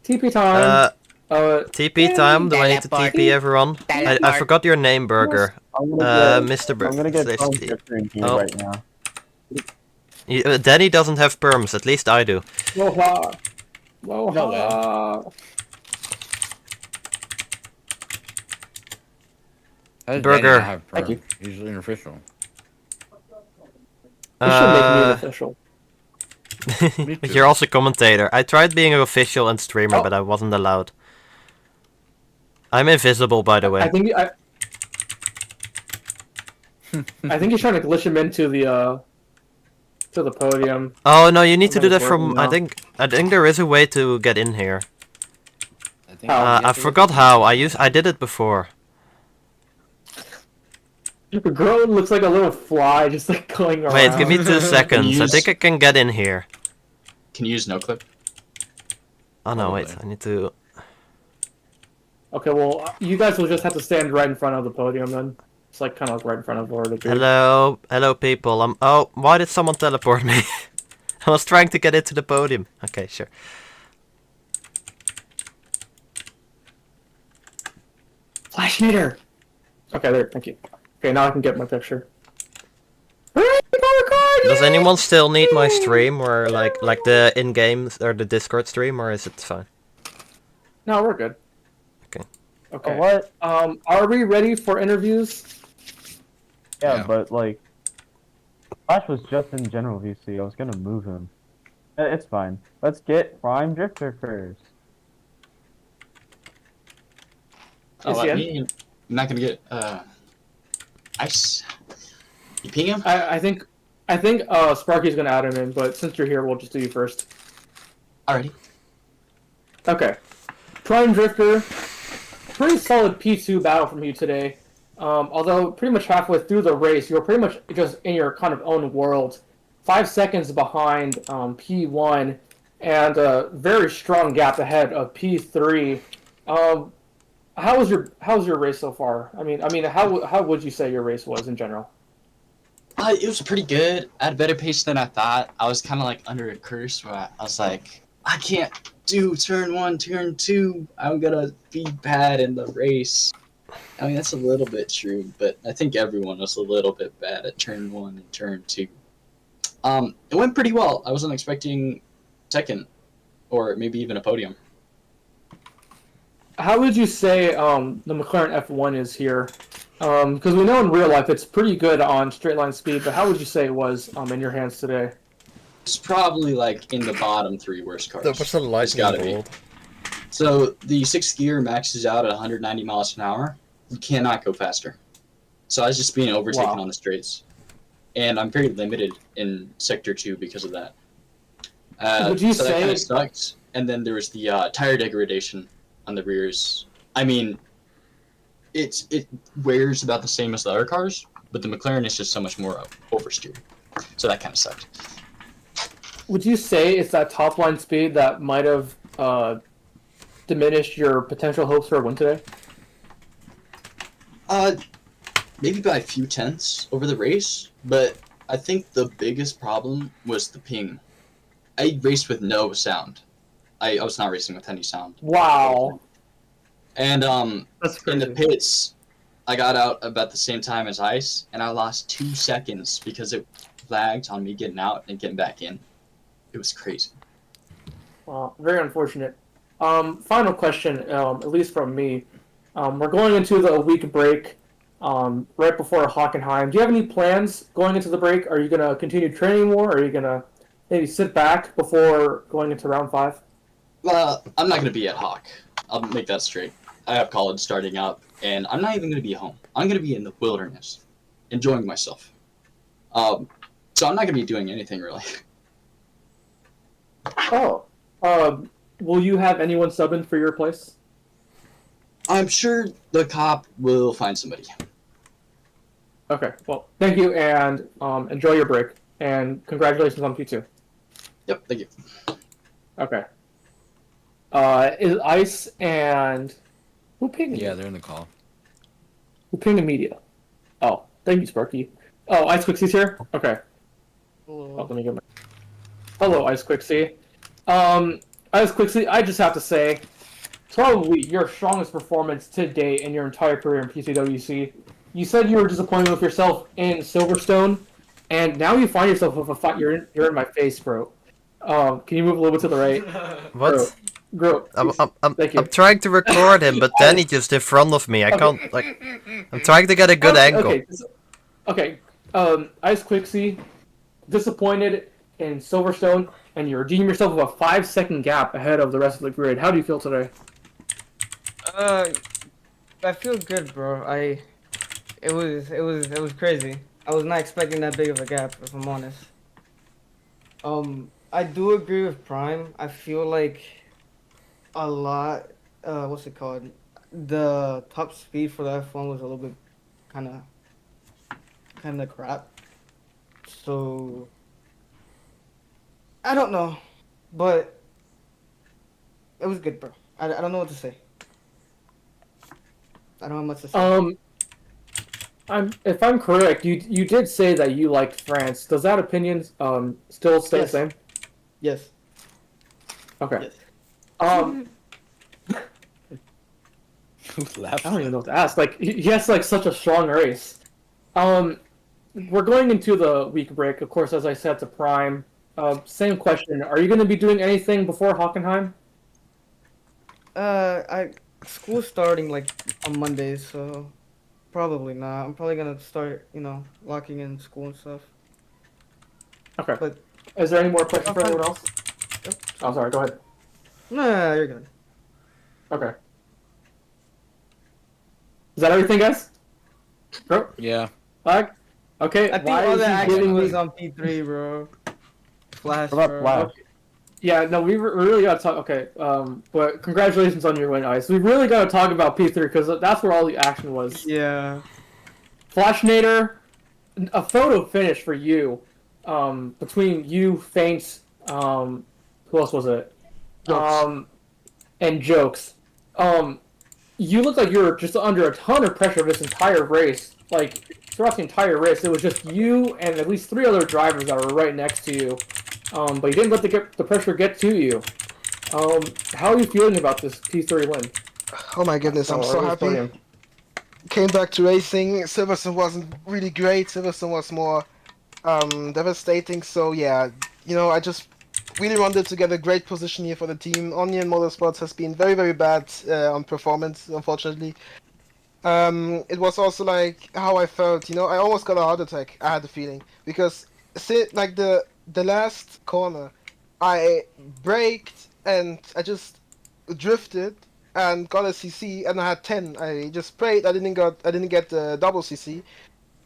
TP time. TP time, do I need to TP everyone? I forgot your name, Burger. I'm gonna get, Mr. Burger. I'm gonna get Prime Drifter in here Oh. right now. Danny doesn't have perms, at least I do. Woha. No Woha. How does Burger. Danny not have Thank you. perm? He's an official. You should make me an Uh, official. Me too. You're also commentator. I tried being an official and streamer, Oh. but I wasn't allowed. I'm invisible, by the way. I think I think he's trying to glitch him into the podium. Oh no, you need to do that Somebody's from. working I think there is a way to get in here. I think How? you have I to forgot look- how. I did it before. Grown looks like a little fly just like going around. Wait, give me 2 seconds. I think I can get in here. Can you use no clip? Oh no, wait. Probably. I need to. Okay, well, you guys will just have to stand right in front of the podium then. It's like kind of right in front of where the group. Hello, people. Oh, why did someone teleport me? I was trying to get into the podium. Okay, sure. Flash meter. Okay, there. Thank you. Okay, now I can get my picture. Does anyone still need my stream or like the in-game or the Discord stream, or is it fine? No, we're good. Okay. Okay. What? Are we ready for interviews? Yeah, Yeah. but like, Flash was just in general VC. I was gonna move him. It's fine. Let's get Prime Drifter first. Oh, Is he in? me? I'm not gonna get ice. You ping him? I think Sparky's gonna add him in, but since you're here, we'll just do you first. Alrighty. Okay. Prime Drifter, pretty solid P2 battle from you today. Although pretty much halfway through the race, you were pretty much just in your kind of own world. 5 seconds behind P1, and a very strong gap ahead of P3. How's your race so far? I mean, how would you say your race was in general? It was pretty good. At a better pace than I thought. I was kind of like under a curse where I was like, I can't do turn 1, turn 2. I'm gonna be bad in the race. I mean, that's a little bit true, but I think everyone was a little bit bad at turn 1 and turn 2. It went pretty well. I wasn't expecting second, or maybe even a podium. How would you say the McLaren F1 is here? Because we know in real life it's pretty good on straight line speed, but how would you say it was in your hands today? It's probably like in the bottom 3 worst cars. That was a It's gotta lightning be. bolt. So the 6th gear maxes out at 190 miles an hour. You cannot go faster. So I was just being overtaken Wow. on the straights. And I'm very limited in Sector 2 because of that. Would you so that kind say- of sucked. And then there was the tire degradation on the rears. I mean, it wears about the same as the other cars, but the McLaren is just so much more oversteer. So that kind of sucked. Would you say it's that top line speed that might have diminished your potential hopes for a win today? Maybe by a few tenths over the race, but I think the biggest problem was the ping. I raced with no sound. I was not racing with any sound. Wow, And that's in crazy. the pits, I got out about the same time as Ice, and I lost 2 seconds because it lagged on me getting out and getting back in. It was crazy. Wow, very unfortunate. Final question, at least from me. We're going into the week break right before Hockenheim. Do you have any plans going into the break? Are you going to continue training more? Or are you going to maybe sit back before going into round 5? Well, I'm not going to be at Hawk. I'll make that straight. I have college starting up, and I'm not even going to be home. I'm going to be in the wilderness, enjoying myself. So I'm not going to be doing anything, really. Oh. Will you have anyone subbing for your place? I'm sure the cop will find somebody. Okay, well, thank you, and enjoy your break. And congratulations on P2. Yep, thank you. Okay. Is Ice and... Who pinged Yeah, me? they're in the call. Who pinged the media? Oh, thank you, Sparky. Oh, Ice Quixie's here? Okay. Oh, let me get my... Hello, Ice Quixie. Ice Quixie, I just have to say, probably your strongest performance to date in your entire career in PTWC. You said you were disappointed with yourself in Silverstone, and now you find yourself with a fight. You're in my face, bro. Can you move a little bit to the right? What? Bro, thank you. I'm trying to record him, but then he's just in front of me. I can't, like... I'm trying to get a good angle. Okay. Ice Quixie, disappointed in Silverstone, and you redeem yourself with a 5-second gap ahead of the rest of the grid. How do you feel today? I feel good, bro. It was crazy. I was not expecting that big of a gap, if I'm honest. I do agree with Prime. I feel like a lot. What's it called? The top speed for the F1 was a little bit kind of kind of crap. So I don't know, but it was good, bro. I don't know what to say. I don't have much to say. If I'm correct, you did say that you liked France. Does that opinion still stay the same? Yes. Okay. Yes. Who laughed? I don't even know what to ask. Like he has like such a strong race. We're going into the week break, of course, as I said to Prime. Same question. Are you going to be doing anything before Hockenheim? School's starting like on Mondays, so probably not. I'm probably gonna start, locking in school and stuff. Okay. But Is there any more questions for anyone else? Yep. Oh, sorry. Go ahead. Nah, you're good. Okay. Is that everything, guys? Bro? Yeah. Okay. I think why all is the he action giving was me... on P3, bro. Flash, What about bro. Flash? Yeah, no, we really got to talk. Okay, but congratulations on your win, Ice. We really got to talk about P3 because that's where all the action was. Yeah. Flashnator, a photo finish for you, between you, Faints, who else was it? Jokes. And Jokes. You looked like you were just under a ton of pressure this entire race. Like, throughout the entire race, it was just you and at least 3 other drivers that were right next to you. But you didn't let the pressure get to you. How are you feeling about this P3 win? Oh my goodness, I'm so happy. Podium. Came back to racing. Silverstone wasn't really great. Silverstone was more devastating. So yeah, I just really wanted to get a great position here for the team. Onion Motorsports has been very, very bad on performance, unfortunately. It was also like how I felt. I almost got a heart attack. I had the feeling because like the last corner, I braked and I just drifted and got a CC and I had 10. I just sprayed. I didn't get the double CC,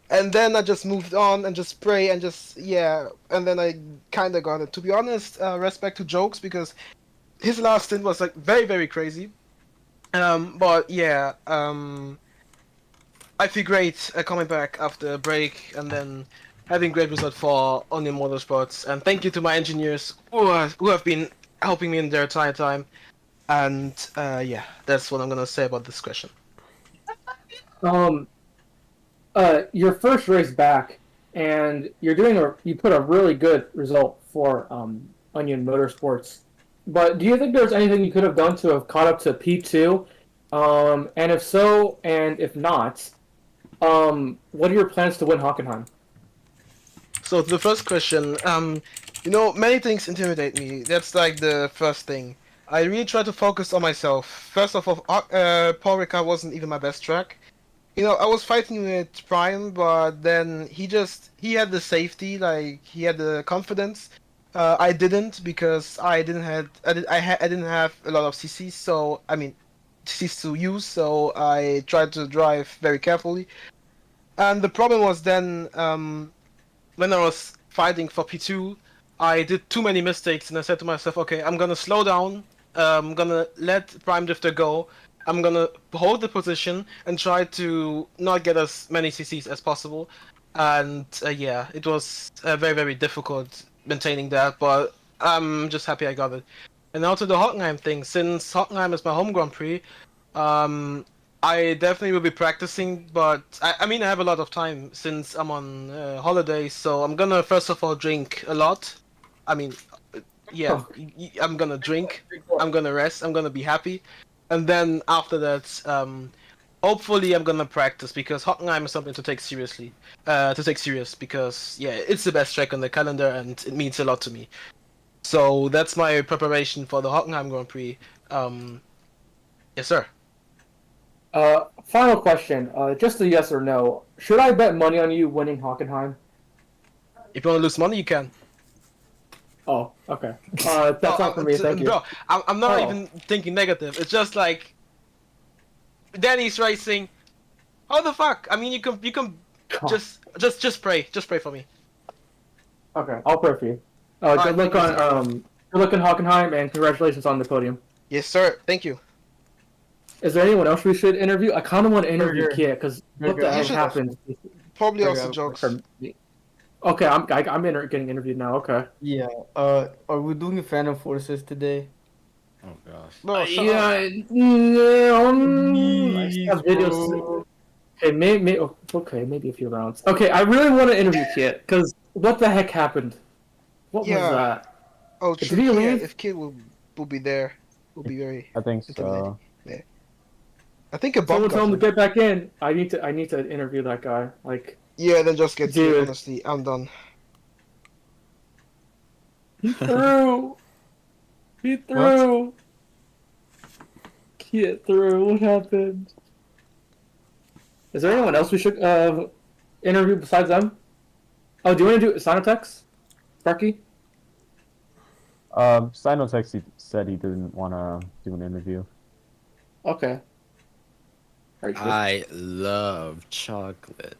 and then I just moved on and just spray and just and then I kind of got it. To be honest, respect to Jokes because his last stint was like very, very crazy. But yeah, I feel great coming back after a break and then having great result for Onion Motorsports. And thank you to my engineers who have been helping me in their entire time. And yeah, that's what I'm gonna say about this question. Your first race back, and you put a really good result for Onion Motorsports. But do you think there's anything you could have done to have caught up to P2? And if so, and if not, what are your plans to win Hockenheim? So to the first question, many things intimidate me. That's like the first thing. I really try to focus on myself. First of all, Paul Ricard wasn't even my best track. I was fighting with Prime, but then he had the safety, like he had the confidence. I didn't because I didn't have a lot of CCs, so I mean CCs to use. So I tried to drive very carefully, and the problem was then when I was fighting for P2, I did too many mistakes, and I said to myself, okay, I'm gonna slow down. I'm gonna let Prime Drifter go. I'm gonna hold the position and try to not get as many CCs as possible. And yeah, it was very, very difficult maintaining that, but I'm just happy I got it. And now to the Hockenheim thing. Since Hockenheim is my home Grand Prix, I definitely will be practicing, but I mean I have a lot of time since I'm on holiday, so I'm gonna first of all drink a lot. I mean, yeah, I'm gonna drink, I'm gonna rest, I'm gonna be happy. And then after that, hopefully I'm gonna practice because Hockenheim is something to take seriously. Because yeah, it's the best track on the calendar and it means a lot to me. So that's my preparation for the Hockenheim Grand Prix. Yes, sir. Final question. Just a yes or no. Should I bet money on you winning Hockenheim? If you wanna lose money, you can. Oh, okay. That's not for me. Thank you. Bro, I'm not even thinking negative. It's just like Danny's racing. How the fuck? I mean, you can just pray for me. Okay, I'll pray for you. Good luck on Hockenheim, and congratulations on the podium. Yes, sir. Thank you. Is there anyone else we should interview? I kind of want to interview Kia because what the heck should- happened? Probably Okay, also jokes. Okay, getting interviewed now. Okay. Yeah. Are we doing Phantom Forces today? Oh gosh. No, shut up. I have videos. Okay, maybe a few rounds. Okay, I really want to interview Kit because what the heck happened? What was Yeah. that? Oh, Did true. he Yeah, leave? if Kid will be there, will be very I think intimidating. so. I think a bomb Someone got tell him to him. get back in. I need to interview that guy. Like, Yeah, then just get Kid, dude, honestly. I'm done. he threw. He threw. Kit threw. What happened? Is there anyone else we should interview besides them? Oh, do you want to do Sinotex? Sparky? Sinotex said he didn't want to do an interview. Okay. Are you sure? I love chocolate,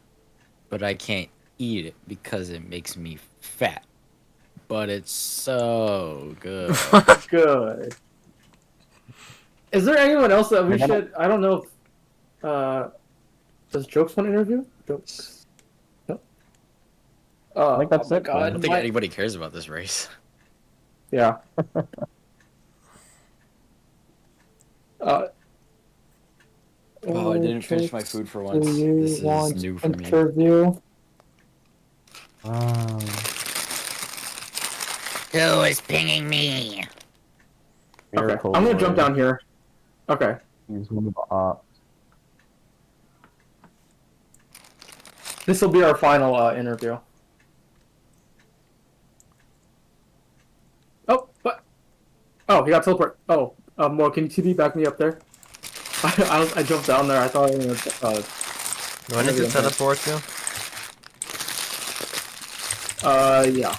but I can't eat it because it makes me fat. But it's so good. Good. Is there anyone else that we They're gonna- should? I don't know. If, does Jokes want to interview? Jokes. No. I think that's oh my it, God. I don't think my- anybody cares about this race. Yeah. Oh, I didn't finish my food for once. This is new for me. Interview. Who is pinging me? Okay, Miracle I'm gonna jump Boy. down here. Okay. He's one of the ops. This will be our final interview. Oh, what? Oh, he got teleport. Oh, well, can you back me up there? I jumped down there. I thought I was gonna, Do I need to teleport you? yeah.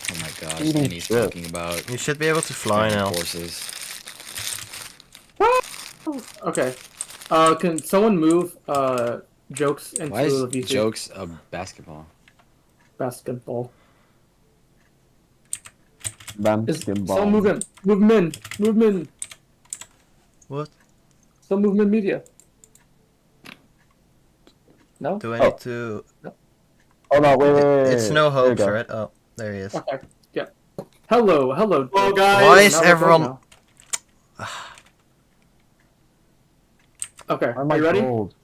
Oh my gosh, Eating and he's shit. talking about You should be able to fly now. horses. Okay. Can someone move Jokes into Why is the VC jokes a basketball? basketball? Bam, Is skim someone bomb. move him in, move him in. What? Some movement media. No. Do I Oh. need to... Hold on, wait. It's no There you hopes, go. right? Oh, there he is. Okay. Yeah. Hello. Hello, guys. Why is Now we're everyone... good now. Okay. Why am Are I you ready? gold?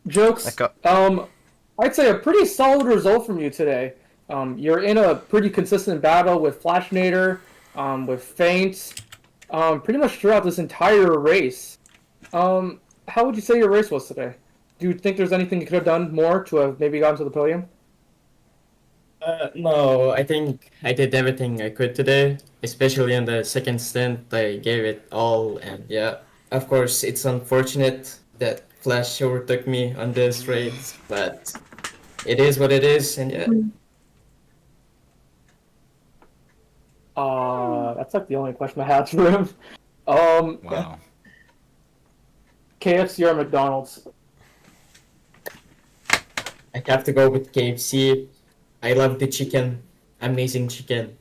Jokes. Echo. I'd say a pretty solid result from you today. You're in a pretty consistent battle with Flashnader, with Feint, pretty much throughout this entire race. How would you say your race was today? Do you think there's anything you could have done more to have maybe gotten to the podium? No, I think I did everything I could today, especially in the second stint. I gave it all, and yeah, of course, it's unfortunate that Flash overtook me on this race, but it is what it is, and yeah. That's like the only question I had for him. Wow. KFC or McDonald's? I have to go with KFC. I love the chicken, amazing chicken.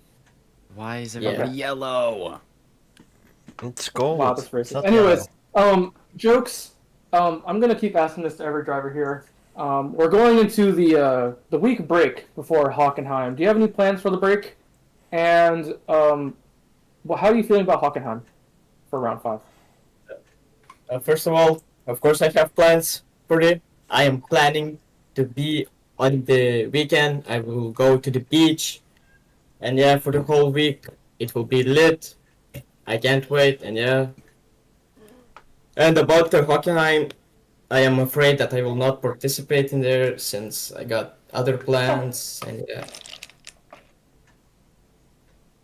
Why is everybody yellow? It's gold. Wow, this race. It's not Anyways, yellow. Jokes. I'm gonna keep asking this to every driver here. We're going into the week break before Hockenheim. Do you have any plans for the break? And well, how are you feeling about Hockenheim for round 5? First of all, of course, I have plans for it. I am planning to be on the weekend. I will go to the beach, and yeah, for the whole week it will be lit. I can't wait, and yeah. And about the Hockenheim, I am afraid that I will not participate in there since I got other plans, and yeah.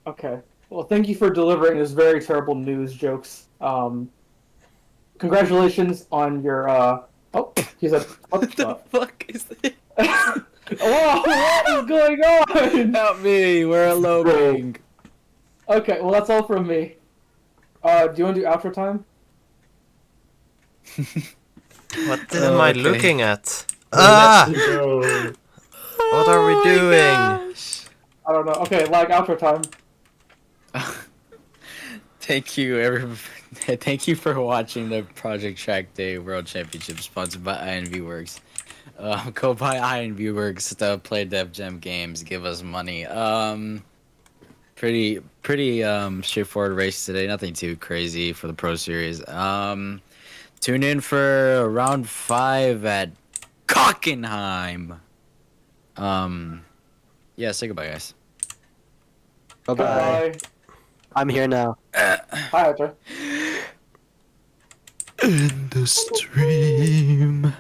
Okay. Well, thank you for delivering this very terrible news, Jokes. Congratulations on your Oh, he said, what the fuck is this? Whoa, what is going on? Help me, we're eloping. Okay, well that's all from me. Do you want to do outro time? What am I looking at? Ah! What are we doing? I don't know. Okay, like outro time. Thank you, Thank you for watching the Project Trackday World Championship sponsored by INV Works. Go buy INV Works to play Dev Jam games. Give us money. Pretty straightforward race today. Nothing too crazy for the Pro Series. Tune in for round 5 at Kockenheim. Yeah, say goodbye, guys. Bye. I'm here now. Hi, Arthur. In the stream.